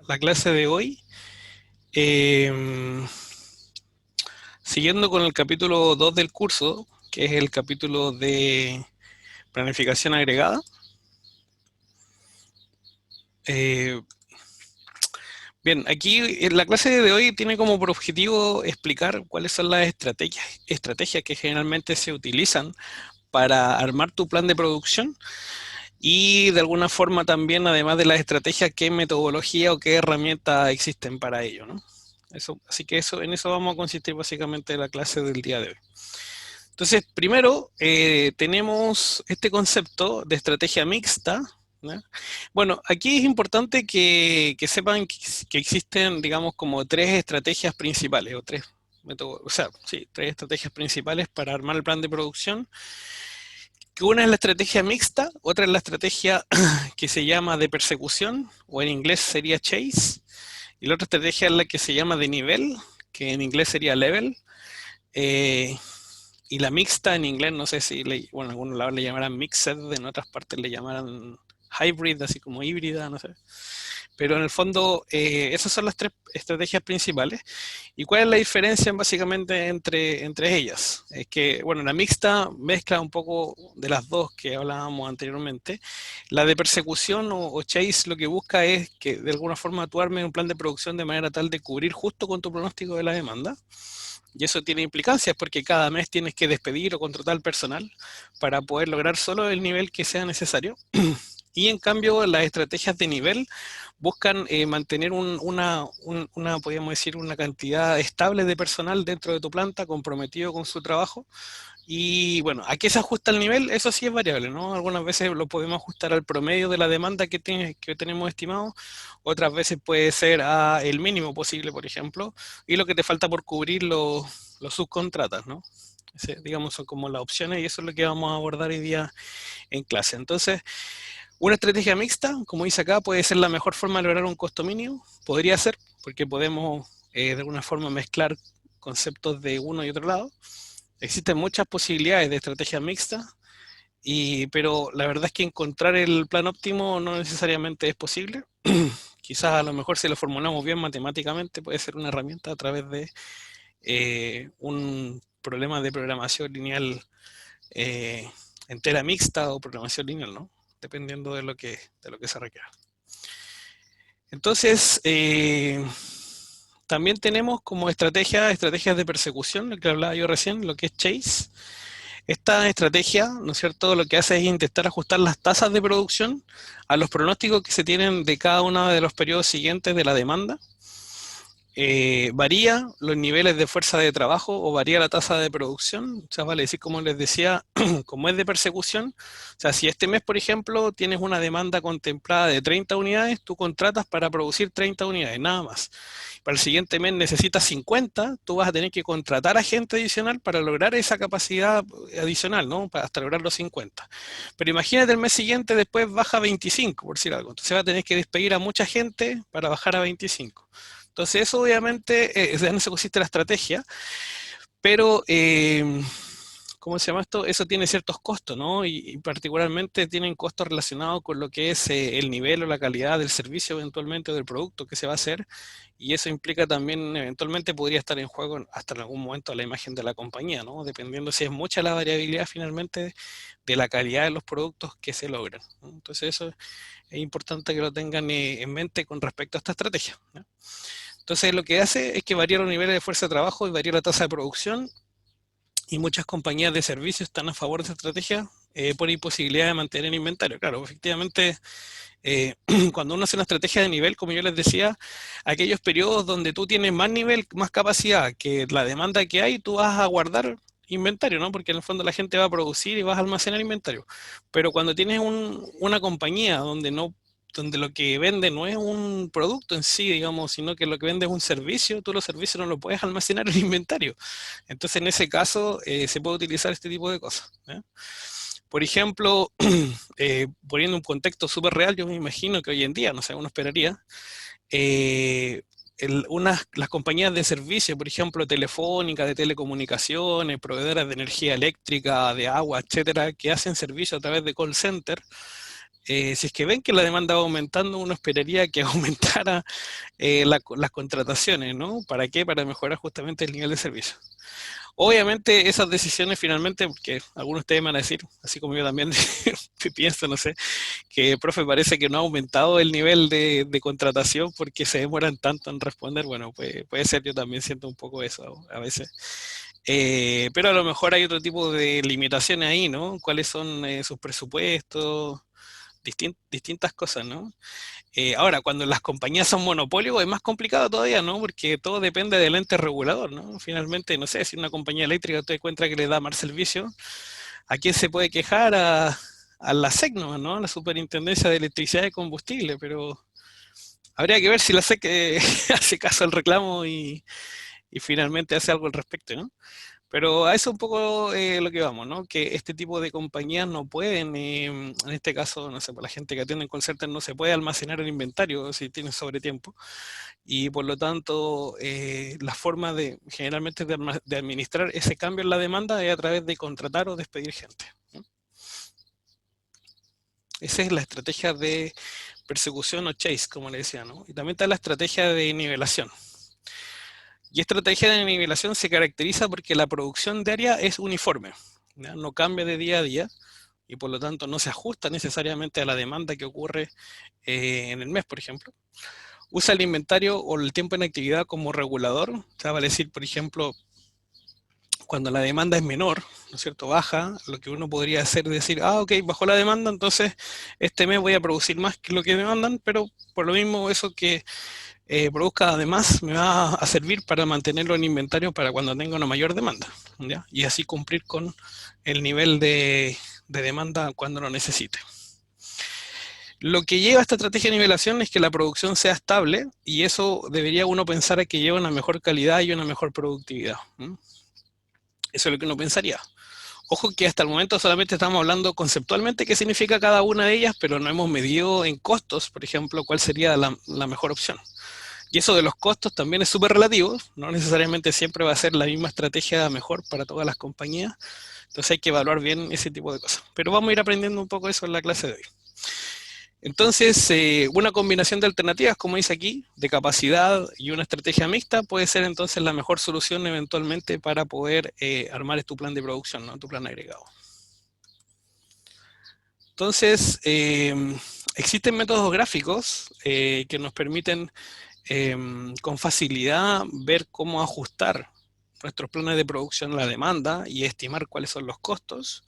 la clase de hoy. Em, Siguiendo con el capítulo 2 del curso, que es el capítulo de planificación agregada. Eh, Bien, aquí en la clase de hoy tiene como por objetivo explicar cuáles son las estrategias que generalmente se utilizan para armar tu plan de producción y de alguna forma también, además de las estrategias, qué metodología o qué herramientas existen para ello, ¿no? Así que en eso vamos a consistir básicamente la clase del día de hoy. Entonces, primero tenemos este concepto de estrategia mixta, ¿no? Bueno, aquí es importante que sepan que existen, digamos, como tres estrategias principales, o tres métodos, o sea, sí, tres estrategias principales para armar el plan de producción. Que una es la estrategia mixta, otra es la estrategia que se llama de persecución, o en inglés sería chase, y la otra estrategia es la que se llama de nivel, que en inglés sería level. Eh, Y la mixta en inglés, no sé si, bueno, en algunos lados le llamarán mixed, en otras partes le llamarán hybrid, así como híbrida, no sé. Pero en el fondo, esas son las tres estrategias principales. ¿Y cuál es la diferencia básicamente entre ellas? Es que, bueno, la mixta mezcla un poco de las dos que hablábamos anteriormente. La de persecución o chase lo que busca es que de alguna forma tú armes un plan de producción de manera tal de cubrir justo con tu pronóstico de la demanda. Y eso tiene implicancias porque cada mes tienes que despedir o contratar personal para poder lograr solo el nivel que sea necesario. Y en cambio, las estrategias de nivel buscan mantener podríamos decir, una cantidad estable de personal dentro de tu planta comprometido con su trabajo. Y bueno, ¿a qué se ajusta el nivel? Eso sí es variable, ¿no? Algunas veces lo podemos ajustar al promedio de la demanda que tenemos estimado, otras veces puede ser a el mínimo posible, por ejemplo, y lo que te falta por cubrir los subcontratas, ¿no? Digamos, son como las opciones y eso es lo que vamos a abordar hoy día en clase. Entonces, una estrategia mixta, como dice acá, puede ser la mejor forma de lograr un costo mínimo. Podría ser, porque podemos de alguna forma mezclar conceptos de uno y otro lado. Existen muchas posibilidades de estrategia mixta, pero la verdad es que encontrar el plan óptimo no necesariamente es posible. Quizás a lo mejor si lo formulamos bien matemáticamente puede ser una herramienta a través de un problema de programación lineal eh, entera mixta o programación lineal, ¿no? Dependiendo de lo que se requiera. Entonces, también tenemos como estrategias de persecución, lo que hablaba yo recién, lo que es Chase. Esta estrategia, ¿no es cierto?, lo que hace es intentar ajustar las tasas de producción a los pronósticos que se tienen de cada uno de los periodos siguientes de la demanda. Varía los niveles de fuerza de trabajo o varía la tasa de producción. O sea, vale decir, como les decía, como es de persecución, o sea, si este mes, por ejemplo, tienes una demanda contemplada de 30 unidades, tú contratas para producir 30 unidades, nada más. Para el siguiente mes necesitas 50, tú vas a tener que contratar a gente adicional para lograr esa capacidad adicional, ¿no? Para hasta lograr los 50. Pero imagínate el mes siguiente después baja a 25, por decir algo. Entonces va a tener que despedir a mucha gente para bajar a 25. Entonces eso obviamente, en eso consiste la estrategia, pero ¿cómo se llama esto? Eso tiene ciertos costos, ¿no? Y particularmente tienen costos relacionados con lo que es el nivel o la calidad del servicio eventualmente o del producto que se va a hacer, y eso implica también, eventualmente podría estar en juego hasta en algún momento la imagen de la compañía, ¿no? Dependiendo si es mucha la variabilidad finalmente de la calidad de los productos que se logran, ¿no? Entonces eso es importante que lo tengan en mente con respecto a esta estrategia, ¿no? Entonces lo que hace es que varía los niveles de fuerza de trabajo y varía la tasa de producción, y muchas compañías de servicios están a favor de esta estrategia por imposibilidad de mantener inventario. Claro, efectivamente, eh, cuando uno hace una estrategia de nivel, como yo les decía, aquellos periodos donde tú tienes más nivel, más capacidad que la demanda que hay, tú vas a guardar inventario, ¿no? Porque en el fondo la gente va a producir y vas a almacenar inventario. Pero cuando tienes una compañía donde lo que vende no es un producto en sí, digamos, sino que lo que vende es un servicio, tú los servicios no lo puedes almacenar en inventario. Entonces, en ese caso, se puede utilizar este tipo de cosas, ¿eh? Por ejemplo, poniendo un contexto súper real, yo me imagino que hoy en día, no sé, uno esperaría, eh, las compañías de servicio, por ejemplo, telefónica, de telecomunicaciones, proveedoras de energía eléctrica, de agua, etcétera, que hacen servicio a través de call center, Si es que ven que la demanda va aumentando, uno esperaría que aumentara las contrataciones, ¿no? ¿Para qué? Para mejorar justamente el nivel de servicio. Obviamente esas decisiones finalmente, porque algunos de ustedes me van a decir, así como yo también pienso, no sé, que profe parece que no ha aumentado el nivel de contratación porque se demoran tanto en responder. Bueno, puede ser, yo también siento un poco eso a veces. Pero a lo mejor hay otro tipo de limitaciones ahí, ¿no? ¿Cuáles son sus presupuestos? Distintas cosas, ¿no? Ahora, cuando las compañías son monopolio es más complicado todavía, ¿no? Porque todo depende del ente regulador, ¿no? Finalmente, no sé, si una compañía eléctrica te encuentra que le da mal servicio, ¿a quién se puede quejar? A la SEC, ¿no? La Superintendencia de Electricidad y Combustible, pero habría que ver si la SEC hace caso al reclamo y finalmente hace algo al respecto, ¿no? Pero a eso un poco lo que vamos, ¿no? Que este tipo de compañías no pueden, en este caso, no sé, por la gente que atiende en call center no se puede almacenar el inventario si tiene sobretiempo. Y por lo tanto, la forma generalmente de administrar ese cambio en la demanda es a través de contratar o despedir gente, ¿no? Esa es la estrategia de persecución o chase, como le decía, ¿no? Y también está la estrategia de nivelación. Y esta estrategia de nivelación se caracteriza porque la producción diaria es uniforme, ¿ya? No cambia de día a día y por lo tanto no se ajusta necesariamente a la demanda que ocurre en el mes, por ejemplo. Usa el inventario o el tiempo en actividad como regulador, o sea, vale decir, por ejemplo, cuando la demanda es menor, ¿no es cierto? Baja, lo que uno podría hacer es decir, ok, bajó la demanda, entonces este mes voy a producir más que lo que me mandan, pero por lo mismo eso que produzca además me va a servir para mantenerlo en inventario para cuando tenga una mayor demanda, ¿ya? Y así cumplir con el nivel de demanda cuando lo necesite. Lo que lleva a esta estrategia de nivelación es que la producción sea estable y eso debería uno pensar a que lleva una mejor calidad y una mejor productividad. Eso es lo que uno pensaría. Ojo que hasta el momento solamente estamos hablando conceptualmente qué significa cada una de ellas, pero no hemos medido en costos, por ejemplo, cuál sería la mejor opción. Y eso de los costos también es súper relativo, no necesariamente siempre va a ser la misma estrategia mejor para todas las compañías, entonces hay que evaluar bien ese tipo de cosas. Pero vamos a ir aprendiendo un poco eso en la clase de hoy. Entonces, una combinación de alternativas, como dice aquí, de capacidad y una estrategia mixta puede ser entonces la mejor solución eventualmente para poder armar tu plan de producción, ¿no? Tu plan agregado. Entonces, existen métodos gráficos que nos permiten con facilidad ver cómo ajustar nuestros planes de producción a la demanda y estimar cuáles son los costos.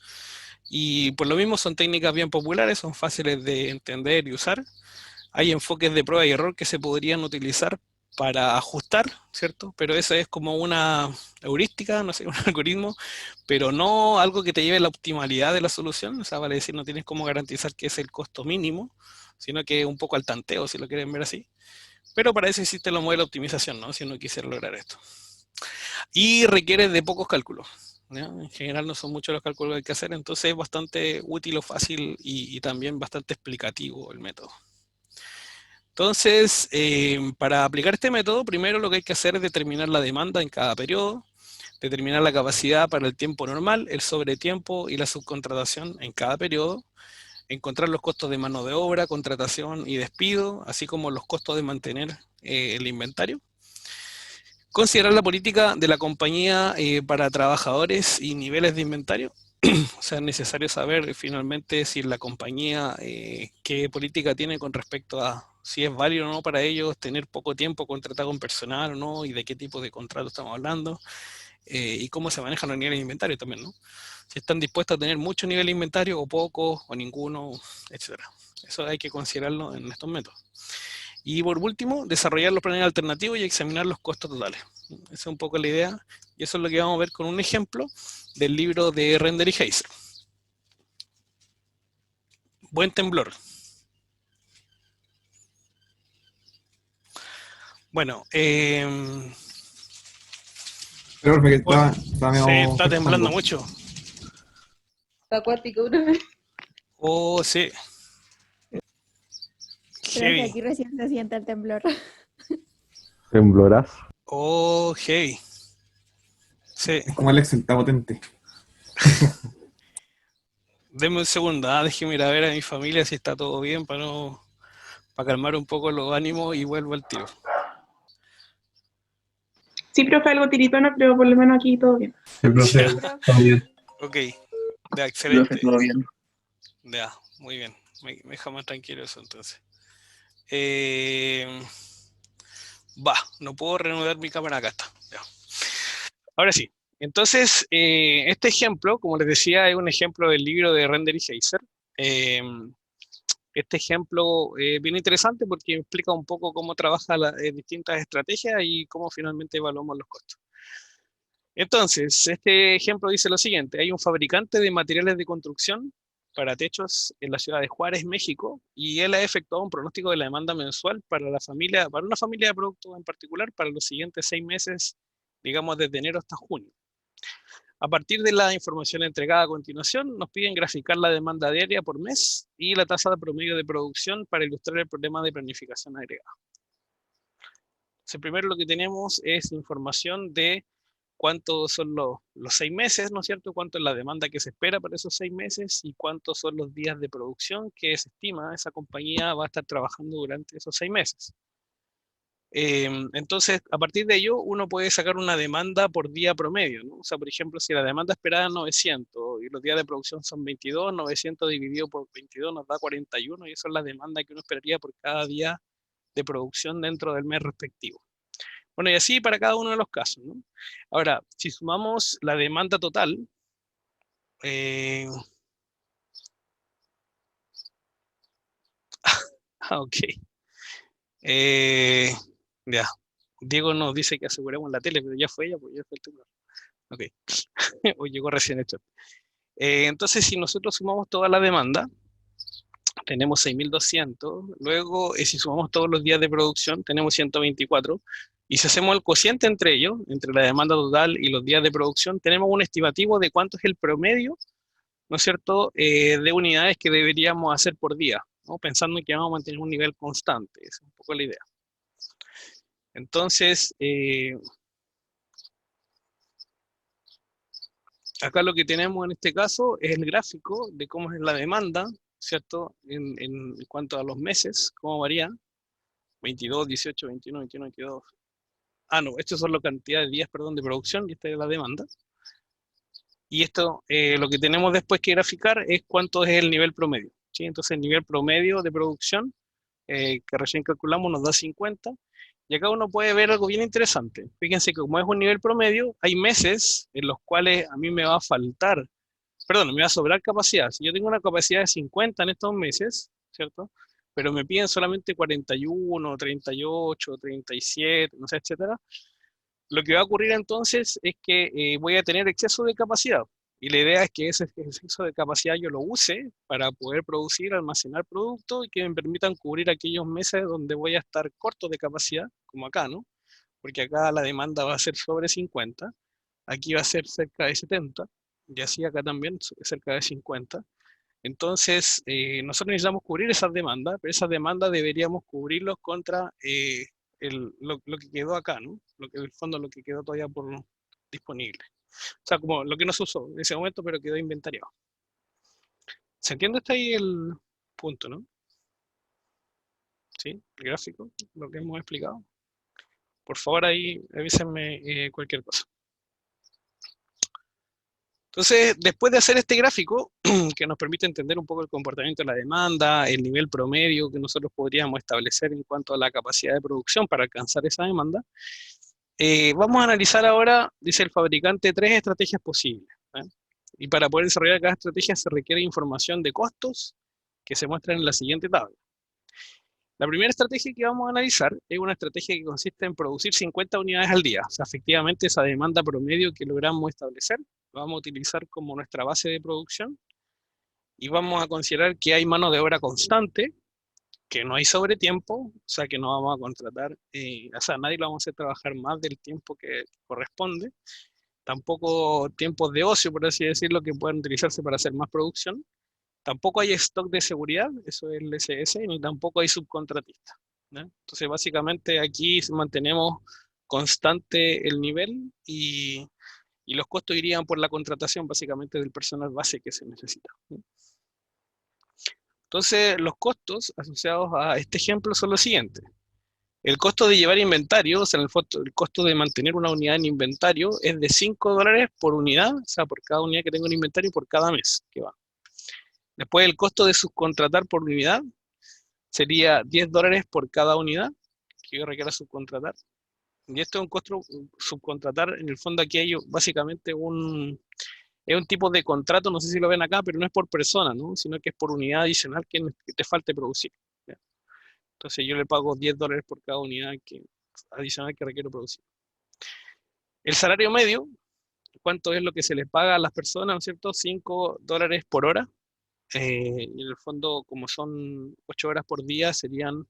Y por lo mismo son técnicas bien populares, son fáciles de entender y usar. Hay enfoques de prueba y error que se podrían utilizar para ajustar, ¿cierto? Pero eso es como una heurística, no sé, un algoritmo, pero no algo que te lleve a la optimalidad de la solución. O sea, vale decir, no tienes cómo garantizar que es el costo mínimo, sino que es un poco al tanteo, si lo quieren ver así. Pero para eso existe los modelos de optimización, ¿no? Si uno quisiera lograr esto. Y requiere de pocos cálculos, ¿ya? En general no son muchos los cálculos que hay que hacer, entonces es bastante útil o fácil y también bastante explicativo el método. Entonces, para aplicar este método, primero lo que hay que hacer es determinar la demanda en cada periodo, determinar la capacidad para el tiempo normal, el sobretiempo y la subcontratación en cada periodo, encontrar los costos de mano de obra, contratación y despido, así como los costos de mantener el inventario. Considerar la política de la compañía para trabajadores y niveles de inventario. O sea, es necesario saber finalmente si la compañía qué política tiene con respecto a si es válido o no para ellos tener poco tiempo contratado con personal o no, y de qué tipo de contrato estamos hablando, y cómo se manejan los niveles de inventario también, ¿no? Si están dispuestos a tener mucho nivel de inventario o poco o ninguno, etcétera. Eso hay que considerarlo en estos métodos. Y por último, desarrollar los planes alternativos y examinar los costos totales. Esa es un poco la idea, y eso es lo que vamos a ver con un ejemplo del libro de Render y Heiser. Buen temblor. Bueno, Pero porque bueno, está sí, medio está temblando cortando. mucho. Está acuático, profe. Oh, sí, Profe, heavy. aquí recién se siente el temblor. ¿Temblorás? Oh, heavy. Sí, Es como Alex, está potente. Denme un segundo, déjeme ir a ver a mi familia si está todo bien para no, para calmar un poco los ánimos y vuelvo al tiro. Sí, profe, algo tiritona, pero por lo menos aquí todo bien. Sí, profe, Ya, todo bien. ok, ya, Profe, excelente. todo bien. Ya, muy bien. Me deja más tranquilo eso entonces. Eh, no puedo reanudar mi cámara, acá está. Ya. Ahora sí. Entonces, este ejemplo, como les decía, es un ejemplo del libro de Render y Heiser. Eh, este ejemplo es bien interesante porque explica un poco cómo trabaja las distintas estrategias y cómo finalmente evaluamos los costos. Entonces, este ejemplo dice lo siguiente: hay un fabricante de materiales de construcción para techos en la ciudad de Juárez, México, y él ha efectuado un pronóstico de la demanda mensual para la familia, para una familia de productos en particular, para los siguientes 6 meses, digamos desde enero hasta junio. A partir de la información entregada a continuación, nos piden graficar la demanda diaria por mes y la tasa de promedio de producción para ilustrar el problema de planificación agregada. Entonces, primero lo que tenemos es información de cuántos son los 6 meses, ¿no es cierto? Cuánto es la demanda que se espera para esos 6 meses y cuántos son los días de producción que se estima esa compañía va a estar trabajando durante esos 6 meses. Entonces, a partir de ello, uno puede sacar una demanda por día promedio, ¿no? O sea, por ejemplo, si la demanda esperada es 900 y los días de producción son 22, 900 dividido por 22 nos da 41 y esa es la demanda que uno esperaría por cada día de producción dentro del mes respectivo. Bueno, y así para cada uno de los casos, ¿no? Ahora, si sumamos la demanda total, eh, ok, eh, ya, Diego nos dice que aseguremos la tele, pero ya fue ella, porque ya fue el titular. Ok, o llegó recién hecho. Entonces, si nosotros sumamos toda la demanda, tenemos 6.200. Luego, si sumamos todos los días de producción, tenemos 124. Y si hacemos el cociente entre ellos, entre la demanda total y los días de producción, tenemos un estimativo de cuánto es el promedio, ¿no es cierto?, de unidades que deberíamos hacer por día, ¿no? Pensando en que vamos a mantener un nivel constante. Esa es un poco la idea. Entonces, acá lo que tenemos en este caso es el gráfico de cómo es la demanda, ¿cierto?, en cuanto a los meses, cómo varía. 22, 18, 21, 21, 22. Ah, no, estas son la cantidad de días, perdón, de producción y esta es la demanda. Y esto, lo que tenemos después que graficar es cuánto es el nivel promedio, ¿sí? Entonces el nivel promedio de producción que recién calculamos nos da 50. Y acá uno puede ver algo bien interesante. Fíjense que como es un nivel promedio, hay meses en los cuales a mí me va a faltar, perdón, me va a sobrar capacidad. Si yo tengo una capacidad de 50 en estos meses, ¿cierto? Pero me piden solamente 41, 38, 37, no sé, etcétera. Lo que va a ocurrir entonces es que voy a tener exceso de capacidad. Y la idea es que ese exceso de capacidad yo lo use para poder producir, almacenar productos y que me permitan cubrir aquellos meses donde voy a estar corto de capacidad, como acá, ¿no? Porque acá la demanda va a ser sobre 50, aquí va a ser cerca de 70, y así acá también cerca de 50. Entonces, nosotros necesitamos cubrir esas demandas, pero esas demandas deberíamos cubrirlos contra lo que quedó acá, ¿no? Lo que, en el fondo, lo que quedó todavía por disponible. O sea, como lo que no se usó en ese momento, pero quedó inventariado. ¿Se entiende hasta ahí el punto, no? ¿Sí? El gráfico, lo que hemos explicado. Por favor, ahí avísenme cualquier cosa. Entonces, después de hacer este gráfico, que nos permite entender un poco el comportamiento de la demanda, el nivel promedio que nosotros podríamos establecer en cuanto a la capacidad de producción para alcanzar esa demanda, vamos a analizar ahora, dice el fabricante, 3 estrategias posibles. Y para poder desarrollar cada estrategia se requiere información de costos que se muestran en la siguiente tabla. La primera estrategia que vamos a analizar es una estrategia que consiste en producir 50 unidades al día. O sea, efectivamente esa demanda promedio que logramos establecer, la vamos a utilizar como nuestra base de producción y vamos a considerar que hay mano de obra constante, que no hay sobretiempo, o sea que no vamos a contratar, o sea, nadie lo vamos a hacer trabajar más del tiempo que corresponde, tampoco tiempos de ocio, por así decirlo, que puedan utilizarse para hacer más producción. Tampoco hay stock de seguridad, eso es el SS, ni tampoco hay subcontratistas, ¿no? Entonces, básicamente aquí mantenemos constante el nivel y Y los costos irían por la contratación básicamente del personal base que se necesita. Entonces, los costos asociados a este ejemplo son los siguientes. El costo de llevar inventario, o sea, el costo de mantener una unidad en inventario es de $5 por unidad, o sea, por cada unidad que tengo en inventario por cada mes que va. Después, el costo de subcontratar por unidad sería $10 por cada unidad que yo requiera subcontratar. Y esto es un costo subcontratar. En el fondo, aquí hay básicamente es un tipo de contrato, no sé si lo ven acá, pero no es por persona, ¿no? Sino que es por unidad adicional que te falte producir. ¿Ya? Entonces yo le pago $10 por cada unidad adicional que requiero producir. El salario medio, ¿cuánto es lo que se les paga a las personas? ¿No es cierto? $5 por hora. Y en el fondo, como son 8 horas por día, estamos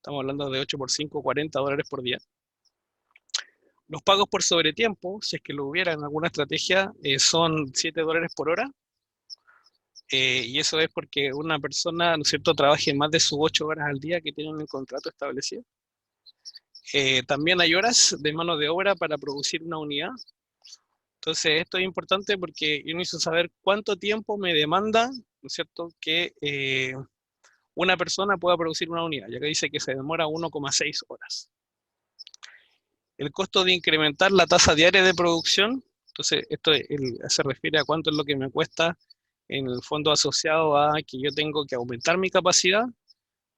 hablando de 8 por 5, $40 por día. Los pagos por sobretiempo, si es que lo hubiera en alguna estrategia, son $7 por hora. Y eso es porque una persona, ¿no es cierto?, trabaje más de sus 8 horas al día que tienen en el contrato establecido. También hay horas de mano de obra para producir una unidad. Entonces, esto es importante porque yo necesito saber cuánto tiempo me demanda, ¿no es cierto?, que una persona pueda producir una unidad. Ya que dice que se demora 1,6 horas. El costo de incrementar la tasa diaria de producción, entonces esto se refiere a cuánto es lo que me cuesta en el fondo asociado a que yo tengo que aumentar mi capacidad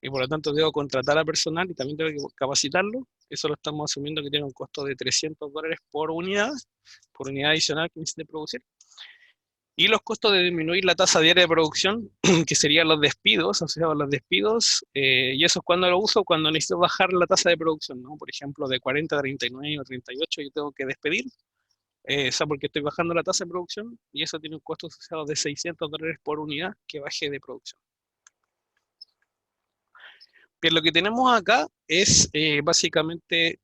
y por lo tanto debo contratar a personal y también tengo que capacitarlo. Eso lo estamos asumiendo que tiene un costo de $300 por unidad adicional que necesite producir. Y los costos de disminuir la tasa diaria de producción, que serían los despidos, asociados a los despidos, y eso es cuando lo uso, cuando necesito bajar la tasa de producción, ¿no? Por ejemplo, de 40 a 39 o 38 yo tengo que despedir, eso porque estoy bajando la tasa de producción, y eso tiene un costo asociado de $600 por unidad que baje de producción. Bien, lo que tenemos acá es básicamente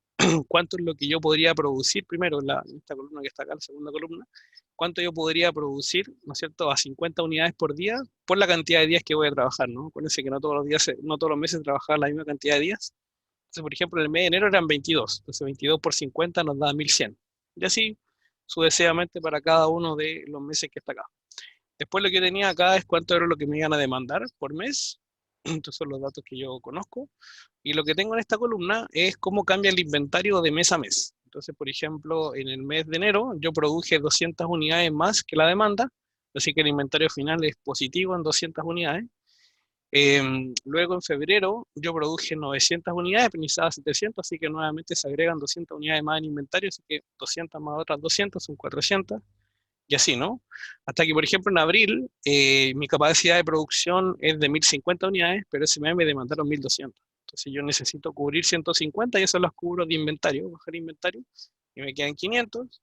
cuánto es lo que yo podría producir, primero en esta columna que está acá, la segunda columna, cuánto yo podría producir, ¿no es cierto?, a 50 unidades por día, por la cantidad de días que voy a trabajar, ¿no? Acuérdense que no todos los días, no todos los meses trabajaba la misma cantidad de días. Entonces, por ejemplo, en el mes de enero eran 22, entonces 22 por 50 nos da 1100. Y así, sucesivamente para cada uno de los meses que está acá. Después lo que tenía acá es cuánto era lo que me iban a demandar por mes. Estos son los datos que yo conozco. Y lo que tengo en esta columna es cómo cambia el inventario de mes a mes. Entonces, por ejemplo, en el mes de enero yo produje 200 unidades más que la demanda, así que el inventario final es positivo en 200 unidades. Luego en febrero yo produje 900 unidades, pero necesitaba 700, así que nuevamente se agregan 200 unidades más en inventario, así que 200 más otras 200 son 400, y así, ¿no? Hasta que, por ejemplo, en abril mi capacidad de producción es de 1050 unidades, pero ese mes me demandaron 1200. Entonces yo necesito cubrir 150 y eso los cubro de inventario, bajar inventario, y me quedan 500.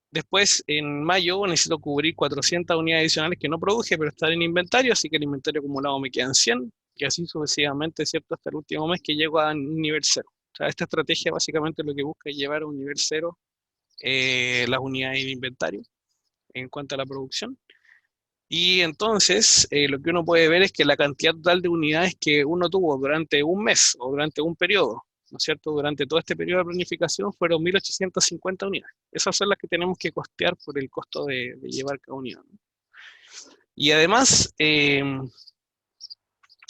Después, en mayo, necesito cubrir 400 unidades adicionales que no produje, pero están en inventario, así que el inventario acumulado me quedan 100, y así sucesivamente, ¿cierto? Hasta el último mes que llego a un nivel cero. O sea, esta estrategia básicamente lo que busca es llevar a un nivel cero las unidades en inventario en cuanto a la producción. Y entonces, lo que uno puede ver es que la cantidad total de unidades que uno tuvo durante un mes o durante un periodo, ¿no es cierto? Durante todo este periodo de planificación fueron 1850 unidades. Esas son las que tenemos que costear por el costo de llevar cada unidad, ¿no? Y además,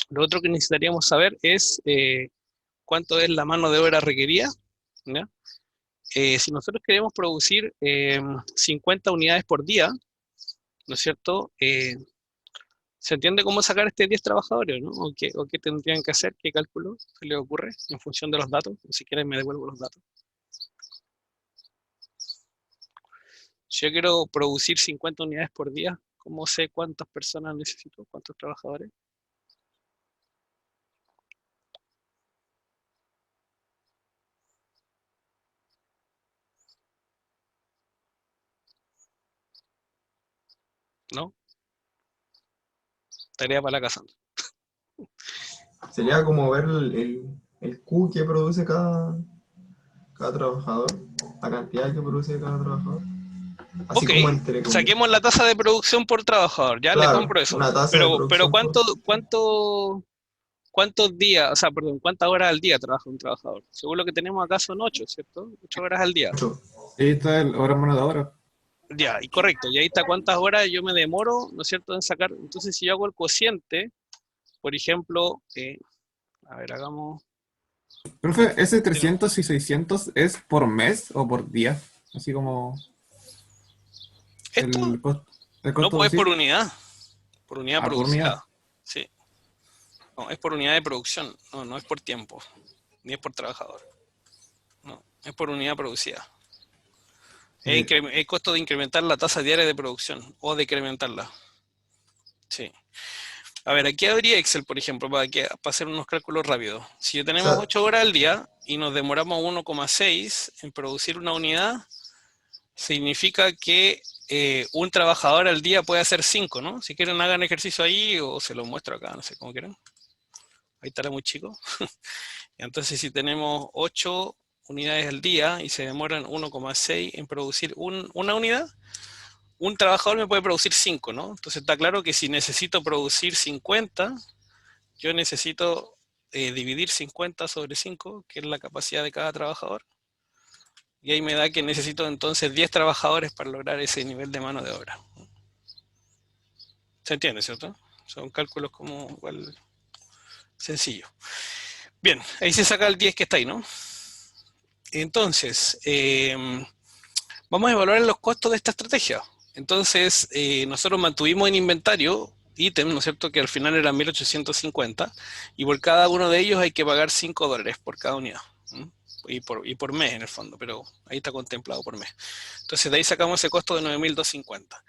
lo otro que necesitaríamos saber es cuánto es la mano de obra requerida, ¿ya? Si nosotros queremos producir 50 unidades por día, ¿no es cierto? ¿Se entiende cómo sacar este 10 trabajadores, ¿no? O qué tendrían que hacer? ¿Qué cálculo se les ocurre en función de los datos? Si quieren me devuelvo los datos. Si yo quiero producir 50 unidades por día, ¿cómo sé cuántas personas necesito? ¿Cuántos trabajadores? ¿No? Tarea para la casa. Sería como ver el Q que produce cada trabajador, la cantidad que produce cada trabajador. Así Ok, como entre como, saquemos la tasa de producción por trabajador, ya le claro, compro eso. una tasa de Pero producción por... ¿cuántos días, o sea, perdón, cuántas horas al día trabaja un trabajador? Según lo que tenemos acá son 8, ¿cierto? 8 horas al día. Ocho. Sí, está el hora mano de obra. Ya, y correcto, y ahí está cuántas horas yo me demoro, ¿no es cierto?, en sacar. Entonces, si yo hago el cociente, por ejemplo, a ver, hagamos, Profe, ¿ese tenemos 300 y 600 es por mes o por día? Así como esto, el no, costo pues es por posible. unidad Ah, por unidad. producida, sí, no, es por unidad de producción, no, no es por tiempo, ni es por trabajador, no, es por unidad producida. Es Eh, el costo de incrementar la tasa diaria de producción o decrementarla. Sí. A ver, aquí habría Excel, por ejemplo, para hacer unos cálculos rápidos. Si O tenemos sea, 8 horas al día y nos demoramos 1,6 en producir una unidad, significa que un trabajador al día puede hacer 5, ¿no? Si quieren hagan ejercicio ahí o se los muestro acá, no sé cómo quieran. Ahí estará muy chico. Entonces, si tenemos 8 unidades al día y se demoran 1,6 en producir una unidad, un trabajador me puede producir 5, ¿no? Entonces está claro que si necesito producir 50, yo necesito dividir 50 sobre 5, que es la capacidad de cada trabajador, y ahí me da que necesito entonces 10 trabajadores para lograr ese nivel de mano de obra. ¿Se entiende, cierto? Son cálculos como igual sencillos. Bien, ahí se saca el 10 que está ahí, ¿no? Entonces, vamos a evaluar los costos de esta estrategia. Entonces, nosotros mantuvimos en inventario ítems, ¿no es cierto?, que al final eran 1850, y por cada uno de ellos hay que pagar $5 por cada unidad. Y por mes en el fondo, pero ahí está contemplado por mes. Entonces de ahí sacamos ese costo de 9.250.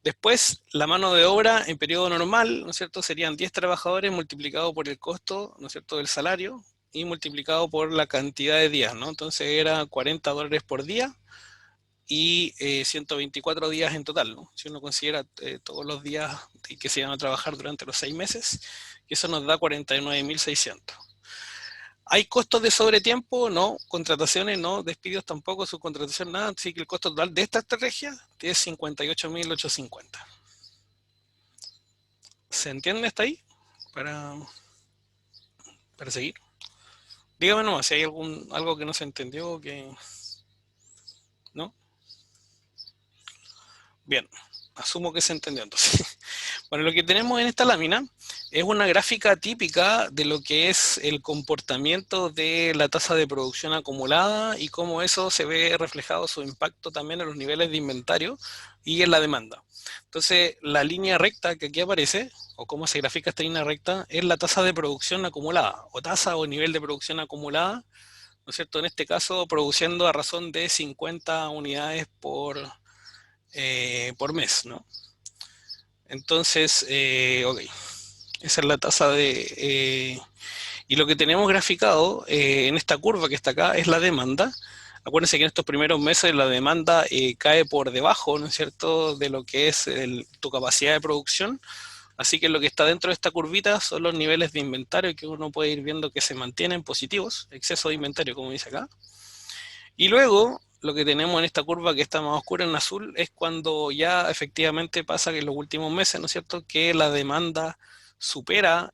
Después, la mano de obra en periodo normal, ¿no es cierto?, serían 10 trabajadores multiplicado por el costo, ¿no es cierto?, del salario y multiplicado por la cantidad de días, ¿no? Entonces era $40 por día y 124 días en total, ¿no? Si uno considera todos los días que se iban a trabajar durante los 6 meses, eso nos da 49.600. ¿Hay costos de sobretiempo? No. ¿Contrataciones? No. ¿Despidos tampoco? ¿Subcontratación? Nada. Así que el costo total de esta estrategia es 58.850. ¿Se entiende hasta ahí? Para seguir. Dígame nomás si hay algo que no se entendió, que ¿no? Bien, asumo que se entendió entonces. Bueno, lo que tenemos en esta lámina es una gráfica típica de lo que es el comportamiento de la tasa de producción acumulada y cómo eso se ve reflejado su impacto también en los niveles de inventario y en la demanda. Entonces, la línea recta que aquí aparece, o cómo se grafica esta línea recta, es la tasa de producción acumulada, o tasa o nivel de producción acumulada, ¿no es cierto? En este caso, produciendo a razón de 50 unidades por mes, ¿no? Entonces, ok, esa es la tasa de... y lo que tenemos graficado en esta curva que está acá es la demanda. Acuérdense que en estos primeros meses la demanda cae por debajo, ¿no es cierto?, de lo que es tu capacidad de producción. Así que lo que está dentro de esta curvita son los niveles de inventario que uno puede ir viendo que se mantienen positivos, exceso de inventario, como dice acá. Y luego, lo que tenemos en esta curva que está más oscura en azul es cuando ya efectivamente pasa que en los últimos meses, ¿no es cierto?, que la demanda supera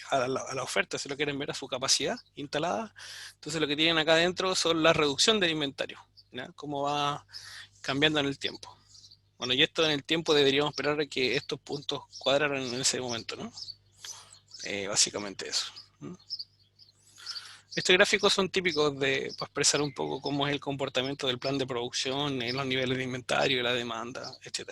a la oferta, si lo quieren ver, a su capacidad instalada. Entonces lo que tienen acá adentro son la reducción del inventario, ¿ya? Cómo va cambiando en el tiempo. Bueno, y esto en el tiempo deberíamos esperar a que estos puntos cuadraran en ese momento, ¿no? Básicamente eso. Estos gráficos son típicos para expresar un poco cómo es el comportamiento del plan de producción, los niveles de inventario, la demanda, etc.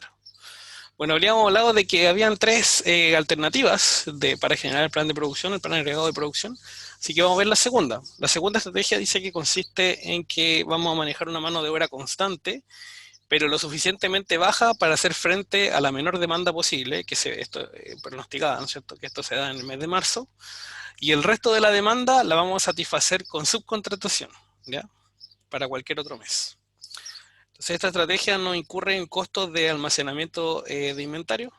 Bueno, habríamos hablado de que habían tres alternativas para generar el plan de producción, el plan agregado de producción. Así que vamos a ver la segunda. La segunda estrategia dice que consiste en que vamos a manejar una mano de obra constante, pero lo suficientemente baja para hacer frente a la menor demanda posible, que esto pronosticada, ¿no es cierto?, que esto se da en el mes de marzo. Y el resto de la demanda la vamos a satisfacer con subcontratación, ¿ya?, para cualquier otro mes. Entonces esta estrategia no incurre en costos de almacenamiento de inventario,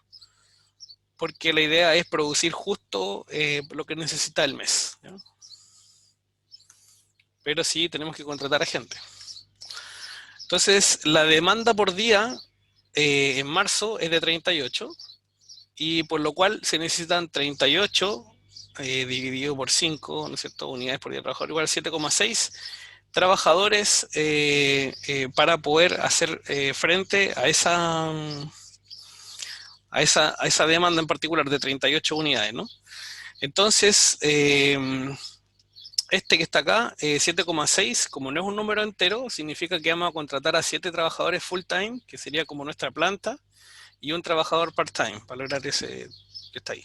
porque la idea es producir justo lo que necesita el mes, ¿ya? Pero sí tenemos que contratar a gente. Entonces la demanda por día en marzo es de 38, y por lo cual se necesitan 38 dividido por 5, ¿no es cierto?, unidades por día de trabajador, igual a 7,6 trabajadores para poder hacer frente a esa demanda en particular de 38 unidades, ¿no? Entonces, este que está acá, 7,6, como no es un número entero, significa que vamos a contratar a 7 trabajadores full time, que sería como nuestra planta, y un trabajador part time, para lograr ese que está ahí.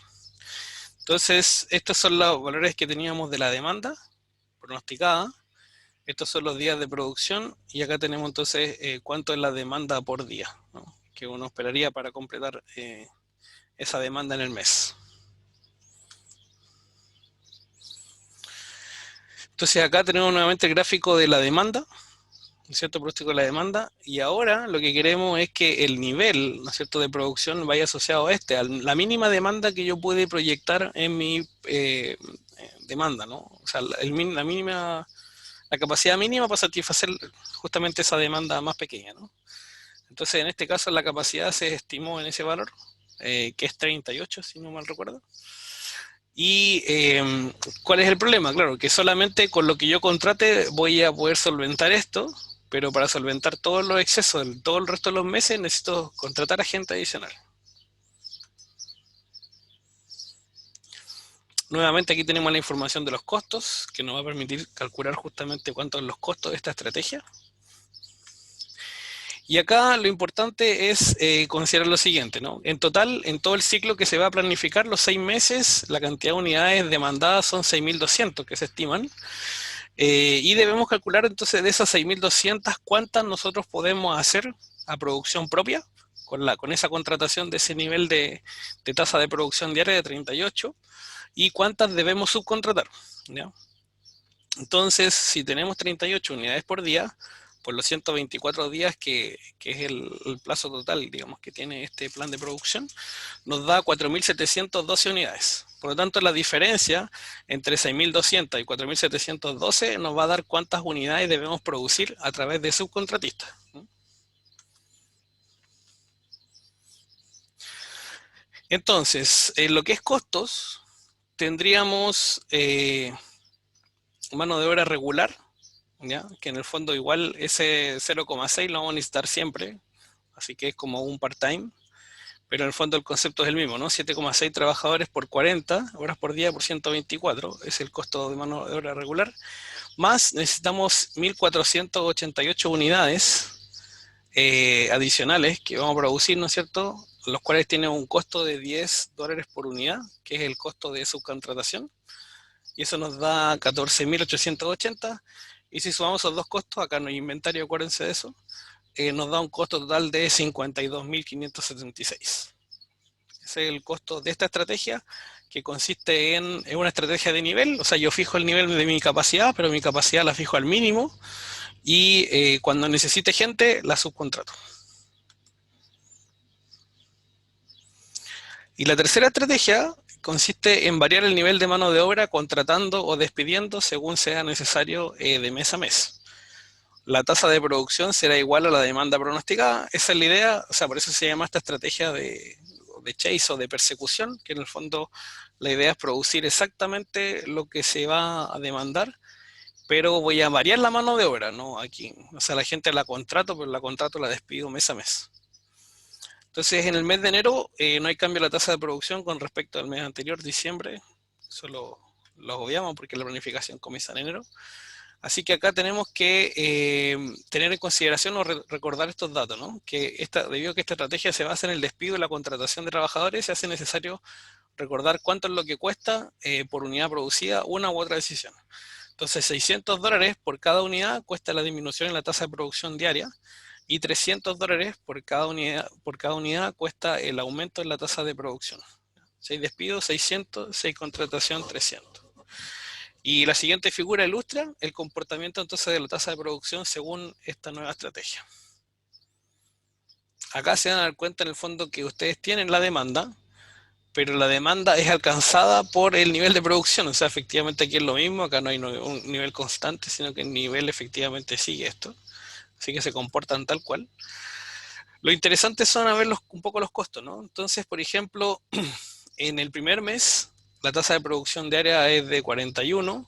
Entonces, estos son los valores que teníamos de la demanda pronosticada. Estos son los días de producción, y acá tenemos entonces cuánto es la demanda por día, ¿no? Que uno esperaría para completar esa demanda en el mes. Entonces acá tenemos nuevamente el gráfico de la demanda, ¿no es cierto? Pronóstico de la demanda, y ahora lo que queremos es que el nivel, ¿no es cierto?, de producción vaya asociado a a la mínima demanda que yo pude proyectar en mi demanda, ¿no? O sea, la capacidad mínima para satisfacer justamente esa demanda más pequeña, ¿no? Entonces, en este caso, la capacidad se estimó en ese valor, que es 38, si no mal recuerdo. Y ¿cuál es el problema? Claro, que solamente con lo que yo contrate voy a poder solventar esto, pero para solventar todos los excesos de todo el resto de los meses necesito contratar a gente adicional. Nuevamente aquí tenemos la información de los costos, que nos va a permitir calcular justamente cuántos son los costos de esta estrategia. Y acá lo importante es considerar lo siguiente, ¿no? En total, en todo el ciclo que se va a planificar, los 6 meses, la cantidad de unidades demandadas son 6.200 que se estiman. Y debemos calcular entonces de esas 6.200 cuántas nosotros podemos hacer a producción propia, con esa contratación de ese nivel de tasa de producción diaria de 38, y cuántas debemos subcontratar, ¿ya? Entonces, si tenemos 38 unidades por día, por los 124 días que es el plazo total, digamos, que tiene este plan de producción, nos da 4.712 unidades. Por lo tanto, la diferencia entre 6.200 y 4.712 nos va a dar cuántas unidades debemos producir a través de subcontratistas. Entonces, en lo que es costos, tendríamos mano de obra regular, ¿ya? Que en el fondo igual ese 0,6 lo vamos a necesitar siempre, así que es como un part-time, pero en el fondo el concepto es el mismo, ¿no? 7,6 trabajadores por 40 horas por día por 124, es el costo de mano de obra regular, más necesitamos 1.488 unidades adicionales que vamos a producir, ¿no es cierto?, los cuales tienen un costo de $10 por unidad, que es el costo de subcontratación, y eso nos da 14.880, y si sumamos esos dos costos, acá no hay inventario, acuérdense de eso, nos da un costo total de 52.576. Ese es el costo de esta estrategia, que consiste en una estrategia de nivel. O sea, yo fijo el nivel de mi capacidad, pero mi capacidad la fijo al mínimo, y cuando necesite gente, la subcontrato. Y la tercera estrategia consiste en variar el nivel de mano de obra contratando o despidiendo según sea necesario de mes a mes. La tasa de producción será igual a la demanda pronosticada. Esa es la idea, o sea, por eso se llama esta estrategia de chase o de persecución, que en el fondo la idea es producir exactamente lo que se va a demandar, pero voy a variar la mano de obra, ¿no? Aquí, o sea, la gente la contrato, pero la despido mes a mes. Entonces, en el mes de enero no hay cambio en la tasa de producción con respecto al mes anterior, diciembre. Eso lo obviamos porque la planificación comienza en enero. Así que acá tenemos que tener en consideración o recordar estos datos, ¿no? Que debido a que esta estrategia se basa en el despido y la contratación de trabajadores, se hace necesario recordar cuánto es lo que cuesta por unidad producida una u otra decisión. Entonces, $600 por cada unidad cuesta la disminución en la tasa de producción diaria, y $300 por cada unidad cuesta el aumento en la tasa de producción. 6 despidos, 600, 6 contratación, 300. Y la siguiente figura ilustra el comportamiento entonces de la tasa de producción según esta nueva estrategia. Acá se van a dar cuenta en el fondo que ustedes tienen la demanda, pero la demanda es alcanzada por el nivel de producción. O sea, efectivamente aquí es lo mismo, acá no hay un nivel constante, sino que el nivel efectivamente sigue esto. Así que se comportan tal cual. Lo interesante son a ver un poco los costos, ¿no? Entonces, por ejemplo, en el primer mes, la tasa de producción diaria es de 41,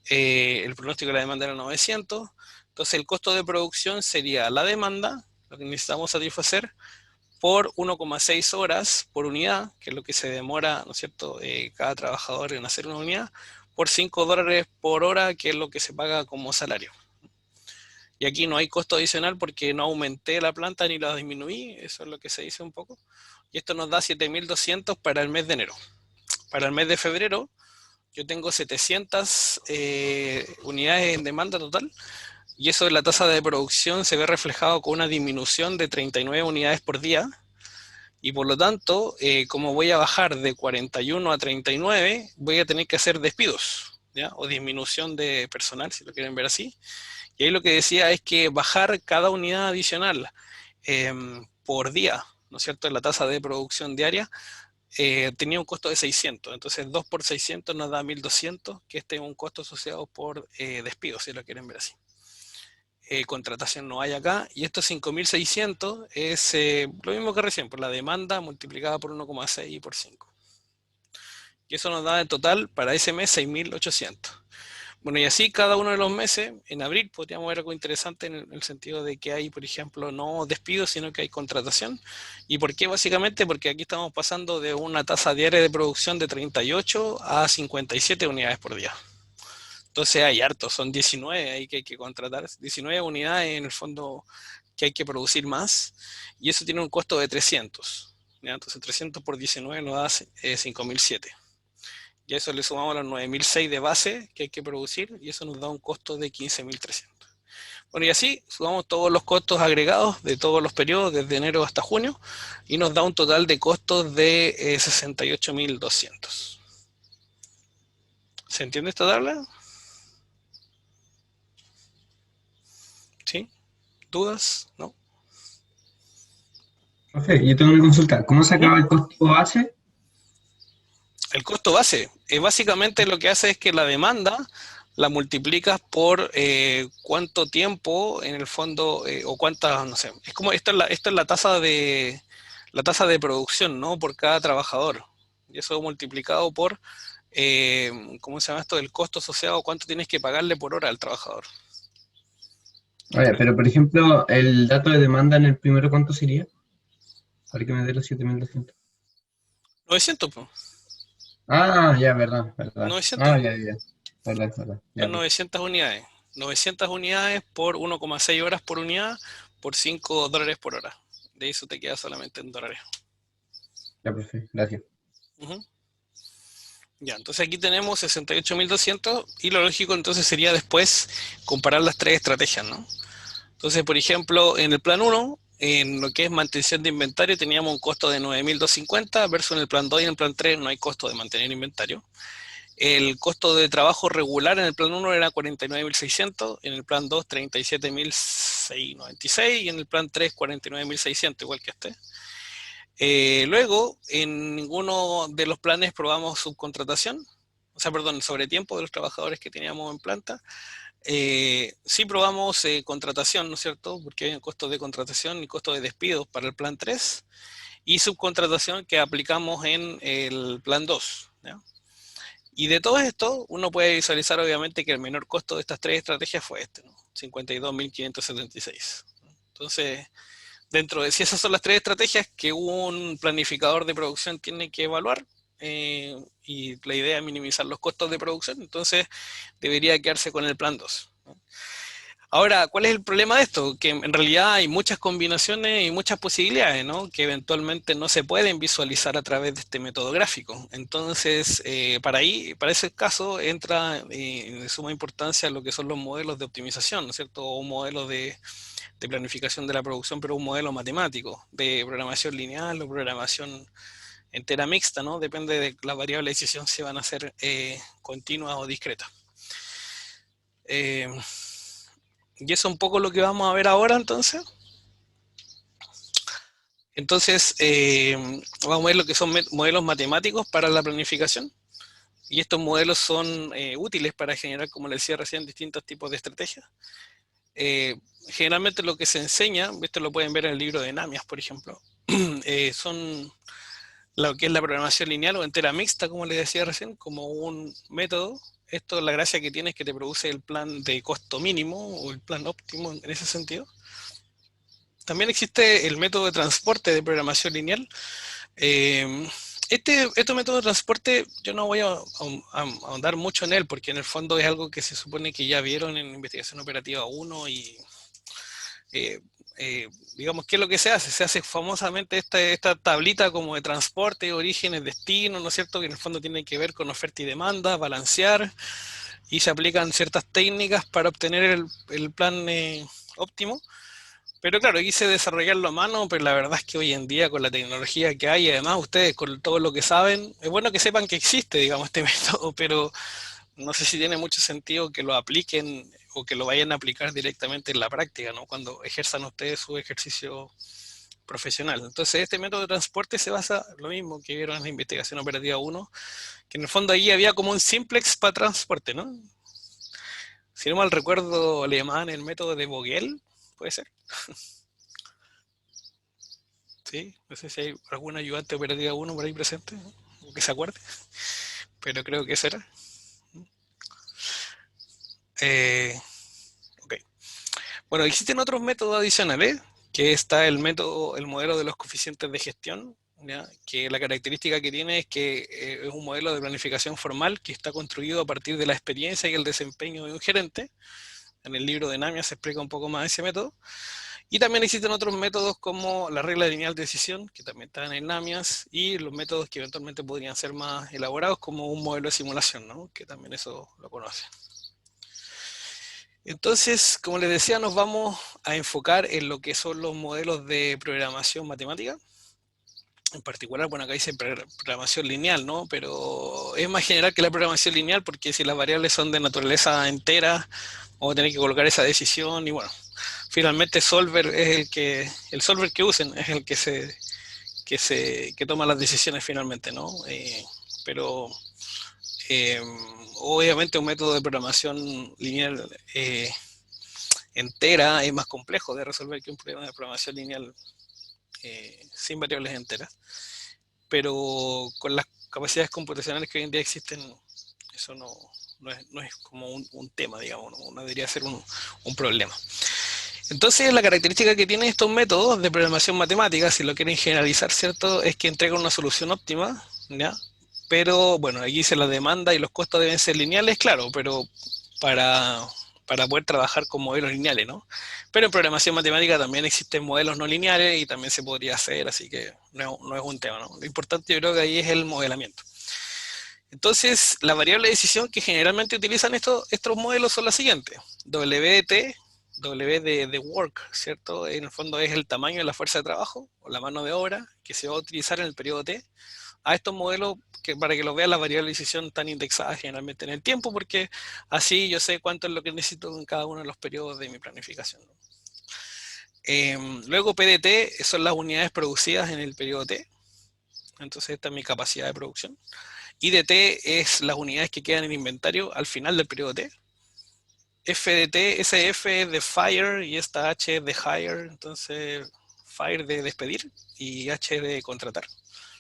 el pronóstico de la demanda era 900, entonces el costo de producción sería la demanda, lo que necesitamos satisfacer, por 1,6 horas por unidad, que es lo que se demora, ¿no es cierto?, cada trabajador en hacer una unidad, por $5 por hora, que es lo que se paga como salario. Y aquí no hay costo adicional porque no aumenté la planta ni la disminuí, eso es lo que se dice un poco. Y esto nos da 7.200 para el mes de enero. Para el mes de febrero, yo tengo 700 unidades en demanda total, y eso en la tasa de producción se ve reflejado con una disminución de 39 unidades por día, y por lo tanto, como voy a bajar de 41 a 39, voy a tener que hacer despidos, ¿ya? O disminución de personal, si lo quieren ver así. Y ahí lo que decía es que bajar cada unidad adicional por día, ¿no es cierto?, en la tasa de producción diaria, tenía un costo de 600. Entonces 2 por 600 nos da 1.200, que este es un costo asociado por despido, si lo quieren ver así. Contratación no hay acá, y estos 5.600 es lo mismo que recién, por la demanda multiplicada por 1,6 y por 5. Y eso nos da en total para ese mes 6.800. Bueno, y así cada uno de los meses, en abril podríamos ver algo interesante en el sentido de que hay, por ejemplo, no despidos, sino que hay contratación. ¿Y por qué? Básicamente porque aquí estamos pasando de una tasa diaria de producción de 38 a 57 unidades por día. Entonces hay harto, son 19 ahí que hay que contratar, 19 unidades en el fondo que hay que producir más, y eso tiene un costo de 300. ¿Ya? Entonces 300 por 19 nos da 5.007. Y a eso le sumamos los 9.006 de base que hay que producir, y eso nos da un costo de 15.300. Bueno, y así sumamos todos los costos agregados de todos los periodos, desde enero hasta junio, y nos da un total de costos de 68.200. ¿Se entiende esta tabla? ¿Sí? ¿Dudas? ¿No? Profe, yo tengo una consulta. ¿Cómo se acaba el costo base? El costo base, básicamente lo que hace es que la demanda la multiplicas por cuánto tiempo en el fondo, o cuántas, no sé, es como esto es la tasa de producción, ¿no? Por cada trabajador. Y eso multiplicado por, ¿cómo se llama esto? El costo asociado, cuánto tienes que pagarle por hora al trabajador. Oye, pero por ejemplo, el dato de demanda en el primero, ¿cuánto sería? Para que me dé los 7.200. 900, pues. Ah, ya, verdad. 900. Ah, ya. Verdad. Ya, Son 900 unidades. 900 unidades por 1,6 horas por unidad, por $5 por hora. De eso te queda solamente en dólares. ya, profe, gracias. Ya, entonces aquí tenemos 68.200, y lo lógico entonces sería después comparar las tres estrategias, ¿no? Entonces, por ejemplo, en el plan 1, en lo que es mantención de inventario, teníamos un costo de 9.250 versus en el plan 2 y en el plan 3 no hay costo de mantener inventario. El costo de trabajo regular en el plan 1 era 49.600, en el plan 2 37.696 y en el plan 3 49.600, igual que este. Luego, en ninguno de los planes probamos subcontratación, sobre tiempo de los trabajadores que teníamos en planta. Sí probamos contratación, ¿no es cierto? Porque hay un costo de contratación y costo de despidos para el plan 3, y subcontratación que aplicamos en el plan 2, ¿ya? Y de todo esto, uno puede visualizar obviamente que el menor costo de estas tres estrategias fue este, ¿no? 52.576. Entonces, dentro de si esas son las tres estrategias que un planificador de producción tiene que evaluar, y la idea es minimizar los costos de producción, entonces debería quedarse con el plan 2, ¿no? Ahora, ¿cuál es el problema de esto? Que en realidad hay muchas combinaciones y muchas posibilidades, ¿no? Que eventualmente no se pueden visualizar a través de este método gráfico. Entonces, para ese caso entra de suma importancia lo que son los modelos de optimización, ¿no es cierto? O un modelo de planificación de la producción, pero un modelo matemático, de programación lineal o programación entera mixta, ¿no? Depende de las variables de decisión si van a ser continuas o discretas. Y eso es un poco lo que vamos a ver ahora, entonces. Entonces, vamos a ver lo que son modelos matemáticos para la planificación. Y estos modelos son útiles para generar, como les decía recién, distintos tipos de estrategias. Generalmente lo que se enseña, esto lo pueden ver en el libro de Namias, por ejemplo, son lo que es la programación lineal o entera mixta, como les decía recién, como un método esto la gracia que tiene es que te produce el plan de costo mínimo o el plan óptimo en ese sentido. También existe el método de transporte de programación lineal. Este método de transporte yo no voy a ahondar mucho en él porque en el fondo es algo que se supone que ya vieron en investigación operativa 1 y digamos, ¿qué es lo que se hace? Se hace famosamente esta tablita como de transporte, orígenes, destinos, ¿no es cierto? Que en el fondo tiene que ver con oferta y demanda, balancear, y se aplican ciertas técnicas para obtener el plan óptimo. Pero claro, quise desarrollarlo a mano, pero la verdad es que hoy en día con la tecnología que hay, además ustedes con todo lo que saben, es bueno que sepan que existe, digamos, este método, pero no sé si tiene mucho sentido que lo apliquen o que lo vayan a aplicar directamente en la práctica, ¿no? Cuando ejerzan ustedes su ejercicio profesional. Entonces, este método de transporte se basa en lo mismo que vieron en la investigación operativa 1, que en el fondo ahí había como un simplex para transporte, ¿no? Si no mal recuerdo, le llamaban el método de Vogel, ¿puede ser? Sí, no sé si hay algún ayudante operativa 1 por ahí presente, ¿no? O que se acuerde, pero creo que ese era. Ok. Bueno, existen otros métodos adicionales, que está el modelo de los coeficientes de gestión, ¿ya? Que la característica que tiene es que es un modelo de planificación formal que está construido a partir de la experiencia y el desempeño de un gerente. En el libro de Namia se explica un poco más ese método. Y también existen otros métodos como la regla lineal de decisión, que también están en Namias, y los métodos que eventualmente podrían ser más elaborados, como un modelo de simulación, ¿no? Que también eso lo conocen. Entonces, como les decía, nos vamos a enfocar en lo que son los modelos de programación matemática. En particular, bueno, acá dice programación lineal, ¿no? Pero es más general que la programación lineal porque si las variables son de naturaleza entera, vamos a tener que colocar esa decisión y bueno, finalmente solver es el solver que usen es el que toma las decisiones finalmente, ¿no? Pero obviamente un método de programación lineal entera es más complejo de resolver que un problema de programación lineal sin variables enteras, pero con las capacidades computacionales que hoy en día existen, eso no es como un tema, digamos, no debería ser un problema. Entonces, la característica que tienen estos métodos de programación matemática, si lo quieren generalizar, ¿cierto?, es que entregan una solución óptima, ¿ya? Pero, bueno, aquí dice la demanda y los costos deben ser lineales, claro, pero para poder trabajar con modelos lineales, ¿no? Pero en programación matemática también existen modelos no lineales y también se podría hacer, así que no es un tema, ¿no? Lo importante yo creo que ahí es el modelamiento. Entonces, la variable de decisión que generalmente utilizan estos modelos son las siguientes. WT, W de work, ¿cierto? En el fondo es el tamaño de la fuerza de trabajo o la mano de obra que se va a utilizar en el periodo T. A estos modelos, para que los vean, las variables de decisión están indexadas generalmente en el tiempo, porque así yo sé cuánto es lo que necesito en cada uno de los periodos de mi planificación. Luego PDT son las unidades producidas en el periodo T. Entonces esta es mi capacidad de producción. IDT es las unidades que quedan en inventario al final del periodo T. FDT, SF es de fire y esta H es de hire, entonces fire de despedir y H de contratar.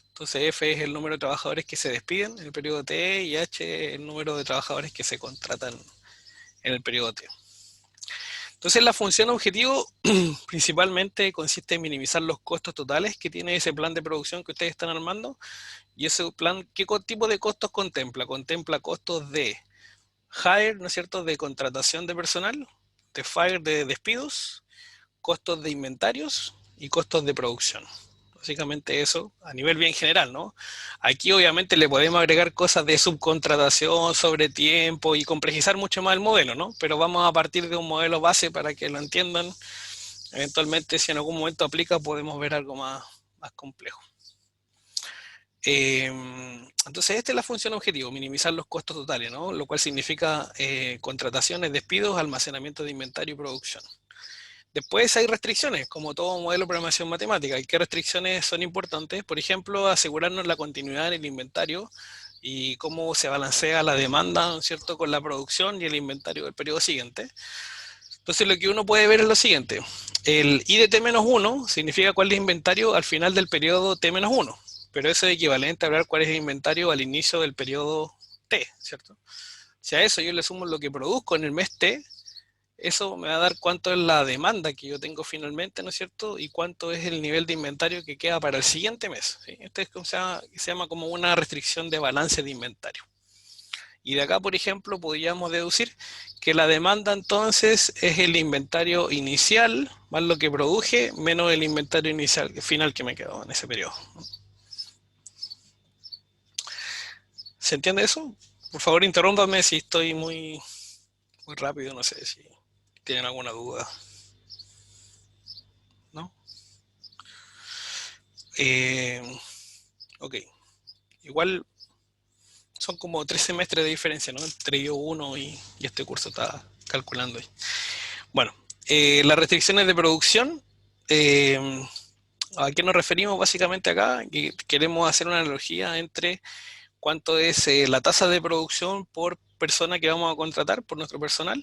Entonces F es el número de trabajadores que se despiden en el periodo T y H es el número de trabajadores que se contratan en el periodo T. Entonces la función objetivo principalmente consiste en minimizar los costos totales que tiene ese plan de producción que ustedes están armando. Y ese plan, ¿qué tipo de costos contempla? Contempla costos de hire, ¿no es cierto?, de contratación de personal, de fire, de despidos, costos de inventarios y costos de producción. Básicamente eso, a nivel bien general, ¿no? Aquí obviamente le podemos agregar cosas de subcontratación, sobre tiempo y complejizar mucho más el modelo, ¿no? Pero vamos a partir de un modelo base para que lo entiendan. Eventualmente, si en algún momento aplica, podemos ver algo más complejo. Entonces, esta es la función objetivo, minimizar los costos totales, ¿no? Lo cual significa contrataciones, despidos, almacenamiento de inventario y producción. Después hay restricciones, como todo modelo de programación matemática. ¿Y qué restricciones son importantes? Por ejemplo, asegurarnos la continuidad en el inventario y cómo se balancea la demanda, ¿no es cierto?, con la producción y el inventario del periodo siguiente. Entonces, lo que uno puede ver es lo siguiente. El IDT-1 significa cuál es el inventario al final del periodo T-1. Pero eso es equivalente a hablar cuál es el inventario al inicio del periodo T, ¿cierto? Si a eso yo le sumo lo que produzco en el mes T, eso me va a dar cuánto es la demanda que yo tengo finalmente, ¿no es cierto? Y cuánto es el nivel de inventario que queda para el siguiente mes, ¿sí? Este es como se llama como una restricción de balance de inventario. Y de acá, por ejemplo, podríamos deducir que la demanda entonces es el inventario inicial más lo que produje menos el inventario inicial final que me quedó en ese periodo. ¿Se entiende eso? Por favor, interrúmpame si estoy muy rápido, no sé si tienen alguna duda. ¿No? Ok. Igual son como 3 semestres de diferencia, ¿no? Entre yo uno y este curso está calculando ahí. Bueno, las restricciones de producción, ¿a qué nos referimos básicamente acá? Que queremos hacer una analogía entre cuánto es la tasa de producción por persona que vamos a contratar, por nuestro personal,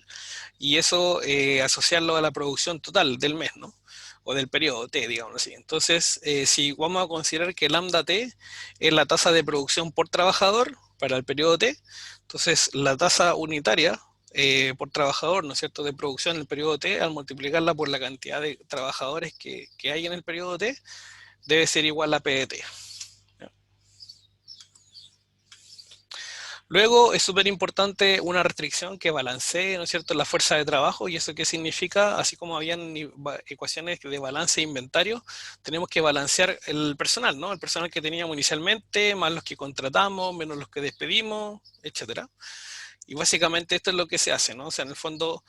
y eso asociarlo a la producción total del mes, ¿no? O del periodo T, digamos así. Entonces, si vamos a considerar que lambda T es la tasa de producción por trabajador para el periodo T, entonces la tasa unitaria por trabajador, ¿no es cierto?, de producción en el periodo T, al multiplicarla por la cantidad de trabajadores que hay en el periodo T, debe ser igual a P de T. Luego es súper importante una restricción que balancee, ¿no es cierto?, la fuerza de trabajo. ¿Y eso qué significa? Así como habían ecuaciones de balance e inventario, tenemos que balancear el personal, ¿no? El personal que teníamos inicialmente, más los que contratamos, menos los que despedimos, etcétera. Y básicamente esto es lo que se hace, ¿no? O sea, en el fondo,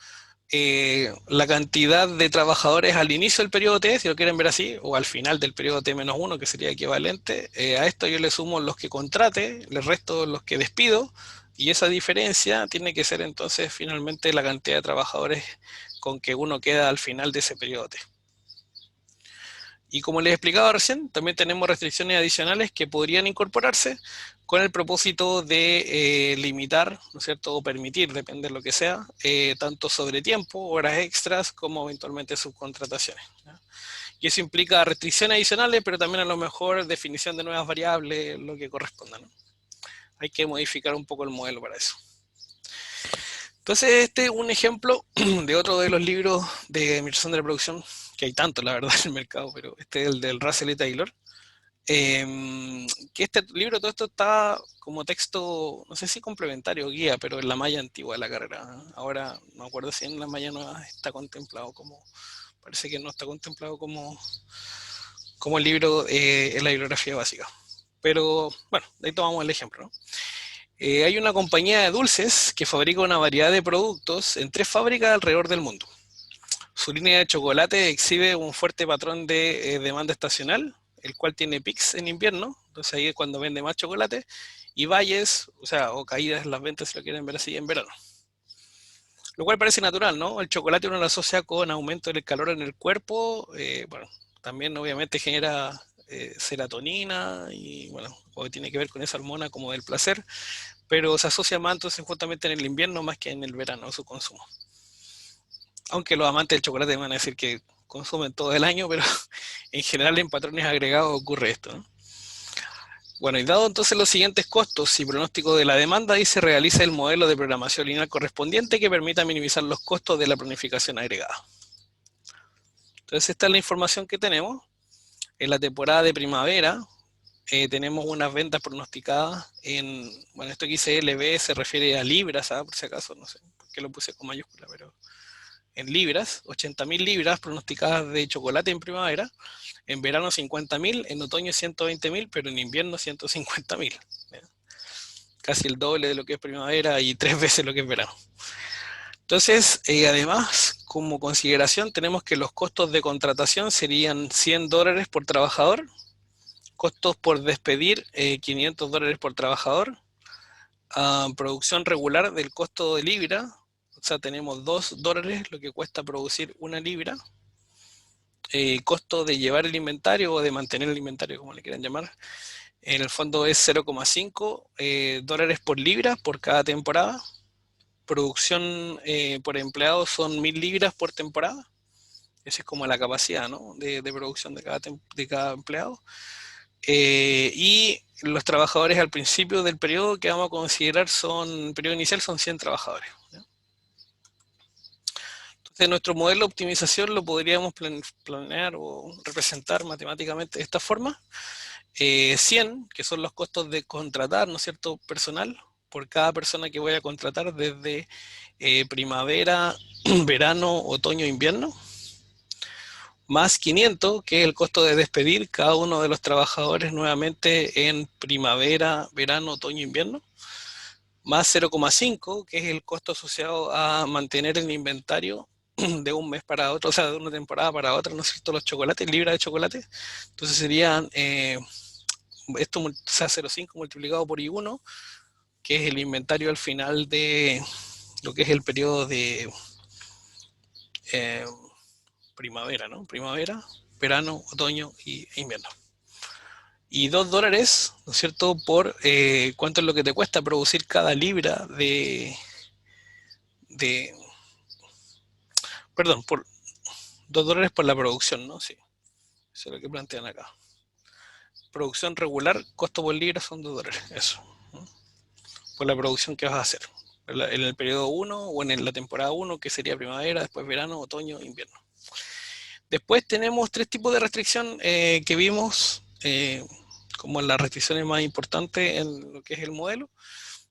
la cantidad de trabajadores al inicio del periodo T, si lo quieren ver así, o al final del periodo T-1, que sería equivalente, a esto yo le sumo los que contrate, le resto los que despido, y esa diferencia tiene que ser entonces finalmente la cantidad de trabajadores con que uno queda al final de ese periodo T. Y como les explicaba recién, también tenemos restricciones adicionales que podrían incorporarse con el propósito de limitar, ¿no es cierto?, o permitir, depende de lo que sea, tanto sobre tiempo, horas extras, como eventualmente subcontrataciones, ¿ya? Y eso implica restricciones adicionales, pero también a lo mejor definición de nuevas variables, lo que corresponda, ¿no? Hay que modificar un poco el modelo para eso. Entonces, este es un ejemplo de otro de los libros de administración de la producción, que hay tanto, la verdad, en el mercado, pero este es el del Russell y Taylor. Que este libro, todo esto está como texto, no sé si complementario o guía, pero en la malla antigua de la carrera. Ahora no me acuerdo si en la malla nueva está contemplado como, parece que no está contemplado como el libro en la bibliografía básica. Pero bueno, de ahí tomamos el ejemplo, ¿no? Hay una compañía de dulces que fabrica una variedad de productos en 3 fábricas alrededor del mundo. Su línea de chocolate exhibe un fuerte patrón de demanda estacional, el cual tiene pics en invierno, entonces ahí es cuando vende más chocolate, y valles, o caídas en las ventas, si lo quieren ver así, en verano. Lo cual parece natural, ¿no? El chocolate uno lo asocia con aumento del calor en el cuerpo, bueno, también obviamente genera serotonina, y bueno, tiene que ver con esa hormona como del placer, pero se asocia más entonces justamente en el invierno más que en el verano su consumo. Aunque los amantes del chocolate van a decir que consumen todo el año, pero en general en patrones agregados ocurre esto, ¿no? Bueno, y dado entonces los siguientes costos y pronóstico de la demanda, ahí se realiza el modelo de programación lineal correspondiente que permita minimizar los costos de la planificación agregada. Entonces esta es la información que tenemos. En la temporada de primavera tenemos unas ventas pronosticadas en, bueno, esto que dice LB se refiere a libras, ¿sabes? Por si acaso, no sé por qué lo puse con mayúscula, pero en libras, 80.000 libras pronosticadas de chocolate en primavera, en verano 50.000, en otoño 120.000, pero en invierno 150.000. Casi el doble de lo que es primavera y 3 veces lo que es verano. Entonces, además, como consideración, tenemos que los costos de contratación serían $100 por trabajador, costos por despedir $500 por trabajador, producción regular del costo de libra, o sea, tenemos $2 lo que cuesta producir una libra, costo de llevar el inventario o de mantener el inventario, como le quieran llamar, en el fondo es 0,5 dólares por libra por cada temporada. Producción por empleado son 1.000 libras por temporada. Esa es como la capacidad, ¿no?, de producción de cada empleado. y los trabajadores al principio del periodo que vamos a considerar el periodo inicial son 100 trabajadores. ¿Ya? Entonces nuestro modelo de optimización lo podríamos planear o representar matemáticamente de esta forma. 100, que son los costos de contratar, ¿no es cierto?, personal, por cada persona que voy a contratar desde primavera, verano, otoño, invierno, más 500, que es el costo de despedir cada uno de los trabajadores nuevamente en primavera, verano, otoño, invierno, más 0,5, que es el costo asociado a mantener el inventario de un mes para otro, o sea, de una temporada para otra, ¿no es cierto?, los chocolates, libras de chocolate. Entonces serían, esto, o sea, 0,5 multiplicado por I1, que es el inventario al final de lo que es el periodo de primavera, ¿no? Primavera, verano, otoño e invierno. Y $2, ¿no es cierto?, por cuánto es lo que te cuesta producir cada libra perdón, por $2 por la producción, ¿no? Sí, eso es lo que plantean acá. Producción regular, costo por libra son $2, eso, ¿no?, por la producción que vas a hacer en el periodo 1 o en la temporada 1, que sería primavera, después verano, otoño, invierno. Después tenemos 3 tipos de restricción que vimos como las restricciones más importantes en lo que es el modelo.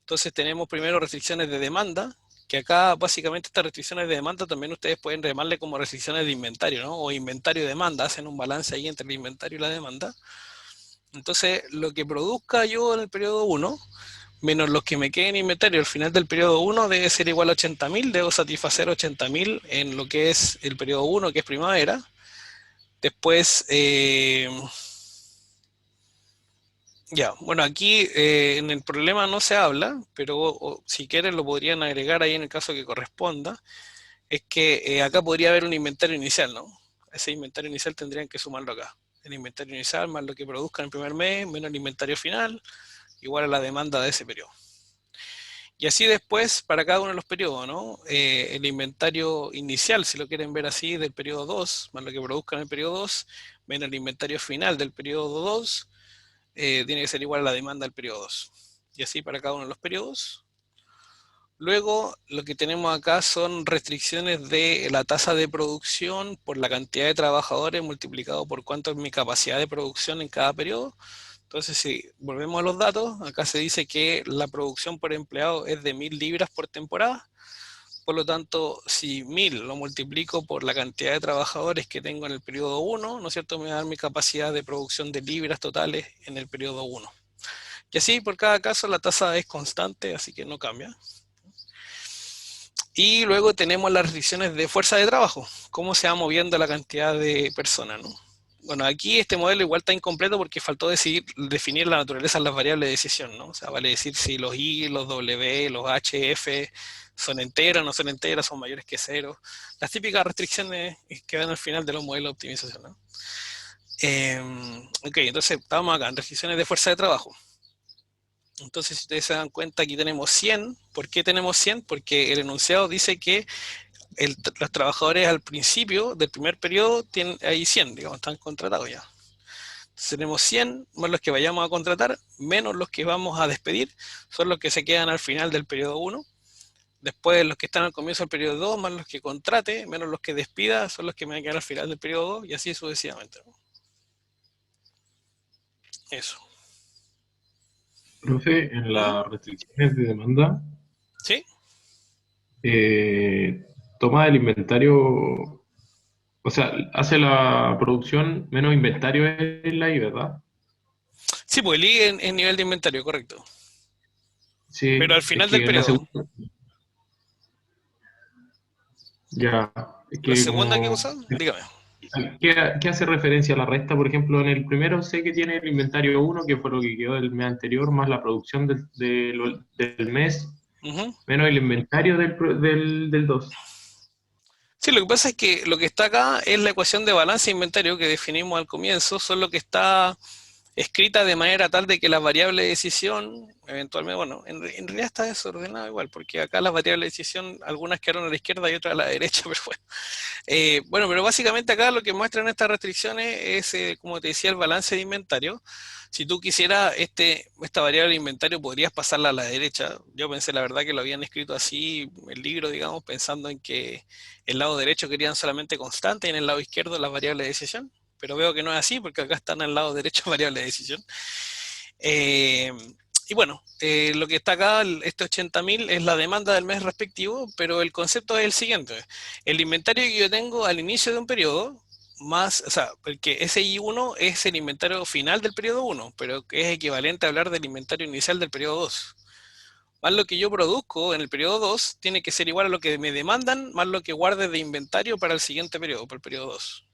Entonces tenemos primero restricciones de demanda, que acá básicamente estas restricciones de demanda también ustedes pueden llamarle como restricciones de inventario, ¿no? O inventario y demanda, hacen un balance ahí entre el inventario y la demanda. Entonces lo que produzca yo en el periodo 1, menos los que me queden en inventario al final del periodo 1, debe ser igual a 80.000, debo satisfacer 80.000 en lo que es el periodo 1, que es primavera. Después, ya, bueno, aquí en el problema no se habla, pero si quieren lo podrían agregar ahí en el caso que corresponda, es que acá podría haber un inventario inicial, ¿no? Ese inventario inicial tendrían que sumarlo acá. El inventario inicial más lo que produzcan el primer mes, menos el inventario final, igual a la demanda de ese periodo. Y así después, para cada uno de los periodos, ¿no? El inventario inicial, si lo quieren ver así, del periodo 2, más lo que produzcan en el periodo 2, menos el inventario final del periodo 2, tiene que ser igual a la demanda del periodo 2. Y así para cada uno de los periodos. Luego, lo que tenemos acá son restricciones de la tasa de producción por la cantidad de trabajadores multiplicado por cuánto es mi capacidad de producción en cada periodo. Entonces, si volvemos a los datos, acá se dice que la producción por empleado es de 1000 libras por temporada. Por lo tanto, si 1000 lo multiplico por la cantidad de trabajadores que tengo en el periodo 1, ¿no es cierto?, me va a dar mi capacidad de producción de libras totales en el periodo 1. Y así, por cada caso, la tasa es constante, así que no cambia. Y luego tenemos las restricciones de fuerza de trabajo, cómo se va moviendo la cantidad de personas, ¿no? Bueno, aquí este modelo igual está incompleto porque faltó definir la naturaleza de las variables de decisión, ¿no? O sea, vale decir si los I, los W, los H, F son enteras, no son enteras, son mayores que 0. Las típicas restricciones que van al final de los modelos de optimización, ¿no? Ok, entonces estamos acá en restricciones de fuerza de trabajo. Entonces, si ustedes se dan cuenta, aquí tenemos 100. ¿Por qué tenemos 100? Porque el enunciado dice que los trabajadores al principio del primer periodo tienen ahí 100, digamos, están contratados ya. Entonces tenemos 100 más los que vayamos a contratar, menos los que vamos a despedir, son los que se quedan al final del periodo 1. Después los que están al comienzo del periodo 2, más los que contrate, menos los que despida, son los que me van a quedar al final del periodo 2, y así sucesivamente, ¿no? Eso. Profe, en las restricciones de demanda, ¿Sí? toma el inventario, o sea, hace la producción menos inventario en la I, ¿verdad? Sí, pues el I en nivel de inventario, correcto. Sí, Pero al es final que del en la periodo. segunda, ya, es ¿La que segunda qué como, cosa? Dígame. ¿qué hace referencia a la resta? Por ejemplo, en el primero sé que tiene el inventario 1, que fue lo que quedó del mes anterior, más la producción del mes, Ujú. menos el inventario del 2. Sí, lo que pasa es que lo que está acá es la ecuación de balance e inventario que definimos al comienzo, solo que está escrita de manera tal de que la variable de decisión, eventualmente, bueno, en realidad está desordenado igual, porque acá las variables de decisión, algunas quedaron a la izquierda y otras a la derecha, pero bueno. Bueno, pero básicamente acá lo que muestran estas restricciones es, como te decía, el balance de inventario. Si tú quisieras esta variable de inventario, podrías pasarla a la derecha. Yo pensé, la verdad, que lo habían escrito así, el libro, digamos, pensando en que el lado derecho querían solamente constante y en el lado izquierdo las variables de decisión. Pero veo que no es así, porque acá están al lado derecho variables de decisión. Y bueno, lo que está acá, este 80.000 es la demanda del mes respectivo, pero el concepto es el siguiente. El inventario que yo tengo al inicio de un periodo, más, o sea, porque ese I1 es el inventario final del periodo 1, pero que es equivalente a hablar del inventario inicial del periodo 2. Más lo que yo produzco en el periodo 2 tiene que ser igual a lo que me demandan, más lo que guarde de inventario para el siguiente periodo, para el periodo 2.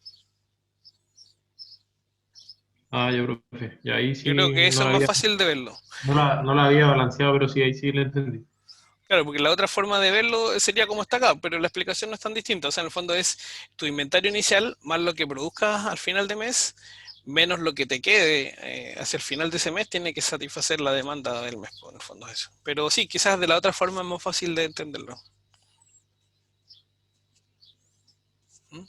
Ah, ya, profe. Y ahí Yo creo sí que eso es más fácil de verlo. no la había balanceado, pero sí, ahí sí la entendí. Claro, porque la otra forma de verlo sería como está acá, pero la explicación no es tan distinta. O sea, en el fondo es tu inventario inicial más lo que produzcas al final de mes, menos lo que te quede hacia el final de ese mes, tiene que satisfacer la demanda del mes, pues, en el fondo es eso. Pero sí, quizás de la otra forma es más fácil de entenderlo. ¿Mm?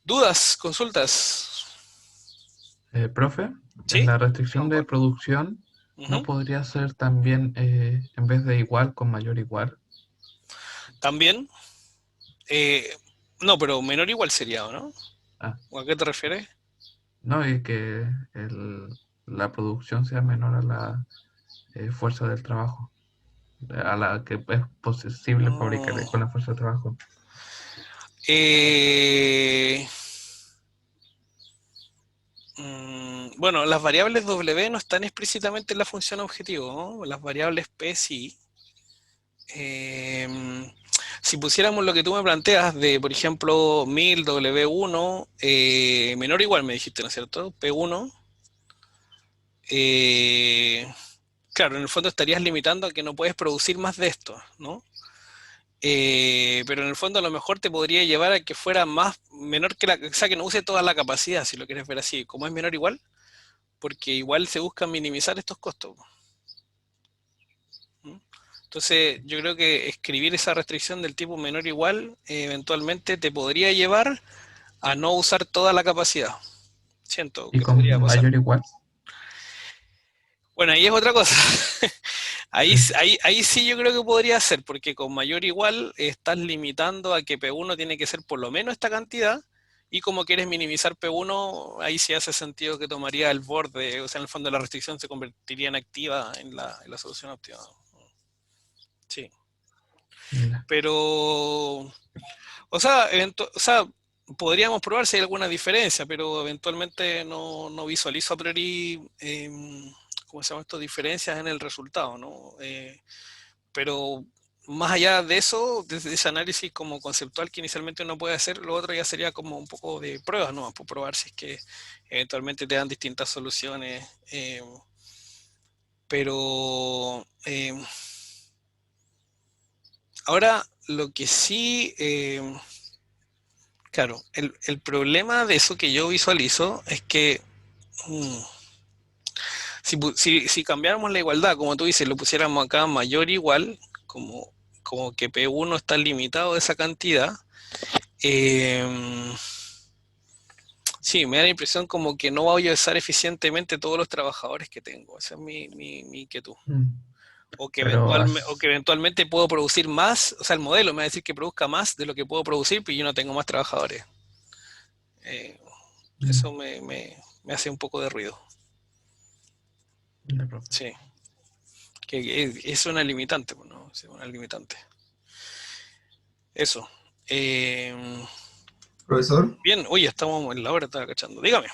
¿Dudas? ¿Consultas? Profe, en ¿Sí? la restricción de producción, ¿no Ujú. podría ser también en vez de igual con mayor igual? También. eh, no, pero menor igual sería, ¿o no? Ah, ¿O a qué te refieres? no, y que la producción sea menor a la fuerza del trabajo, a la que es posible fabricar No. con la fuerza del trabajo. Eh, bueno, las variables W no están explícitamente en la función objetivo, ¿no? Las variables P sí. Si pusiéramos lo que tú me planteas de, por ejemplo, 1000 W1, menor o igual me dijiste, ¿no es cierto? P1, claro, en el fondo estarías limitando a que no puedes producir más de esto, ¿no? Pero en el fondo a lo mejor te podría llevar a que fuera más menor que o sea, que no use toda la capacidad, si lo quieres ver así. Como es menor igual, porque igual se busca minimizar estos costos. ¿Mm? Entonces, yo creo que escribir esa restricción del tipo menor igual eventualmente te podría llevar a no usar toda la capacidad. Siento ¿Y que podría con pasar. mayor igual? Bueno, ahí es otra cosa. Ahí sí yo creo que podría ser, porque con mayor igual estás limitando a que P1 tiene que ser por lo menos esta cantidad, y como quieres minimizar P1, ahí sí hace sentido que tomaría el borde, o sea, en el fondo la restricción se convertiría en activa en la solución óptima. Sí. Ya. Pero, o sea, podríamos probar si hay alguna diferencia, pero eventualmente no visualizo a priori, ¿cómo se llama esto? Diferencias en el resultado, ¿no? Pero más allá de eso, desde ese análisis como conceptual que inicialmente uno puede hacer, lo otro ya sería como un poco de pruebas, ¿no? Por probar si es que eventualmente te dan distintas soluciones. Pero ahora lo que sí, claro, el problema de eso que yo visualizo es que si cambiáramos la igualdad, como tú dices, lo pusiéramos acá mayor o igual, como que P1 está limitado de esa cantidad, eh, sí, me da la impresión como que no voy a usar eficientemente todos los trabajadores que tengo. Esa es mi inquietud. O que, Pero eventualmente puedo producir más, o sea, el modelo me va a decir que produzca más de lo que puedo producir, pero yo no tengo más trabajadores. Eso me hace un poco de ruido. ya, profe. Sí, que es una limitante, ¿no? Sí, una limitante. Eso. Profesor, Bien, oye, estamos en la hora, estaba cachando. Dígame.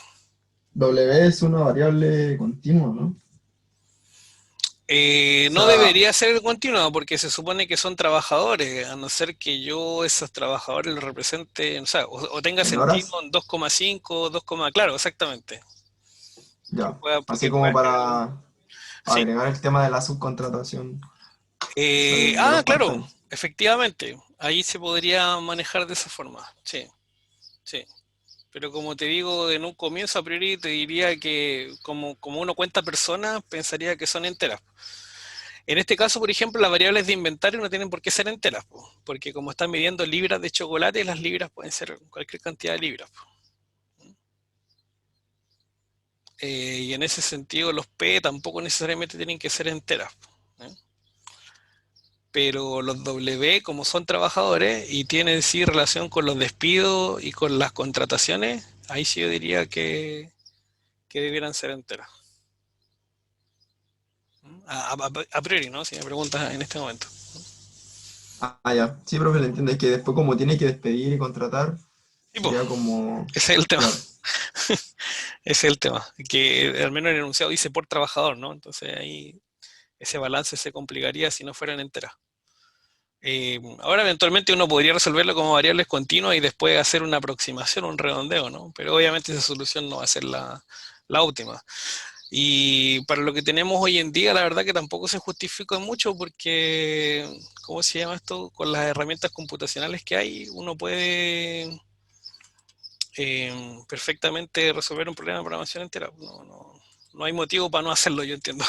W es una variable continua, ¿no? O No sea, debería ser continuo porque se supone que son trabajadores, a no ser que yo esos trabajadores los represente, o sea, o tenga en sentido horas, en 2,5, 2, claro, exactamente. ya. Así Que como pueda escalar. para Sí. agregar el tema de la subcontratación, o sea, de los Claro, part-time. efectivamente. Ahí se podría manejar de esa forma. Sí, sí. Pero como te digo, en un comienzo a priori te diría que como uno cuenta personas, pensaría que son enteras. En este caso, por ejemplo, las variables de inventario no tienen por qué ser enteras, po, porque como están midiendo libras de chocolate, las libras pueden ser cualquier cantidad de libras. Po. Y en ese sentido los P tampoco necesariamente tienen que ser enteras. Po, ¿eh? Pero los W, como son trabajadores y tienen sí relación con los despidos y con las contrataciones, ahí sí yo diría que debieran ser enteras. A priori, ¿no? Si me preguntas en este momento. Ah, ya. Sí, profe, le entiendo. Es que después como tiene que despedir y contratar, Sí, po, sería como... ese es el tema. Claro. Ese es el tema. Que al menos el enunciado dice por trabajador, ¿no? Entonces ahí ese balance se complicaría si no fueran enteras. Ahora eventualmente uno podría resolverlo como variables continuas y después hacer una aproximación, un redondeo, ¿no? Pero obviamente esa solución no va a ser la óptima. Y para lo que tenemos hoy en día, la verdad que tampoco se justifica mucho porque, ¿cómo se llama esto? Con las herramientas computacionales que hay, uno puede perfectamente resolver un problema de programación entera. No hay motivo para no hacerlo, yo entiendo.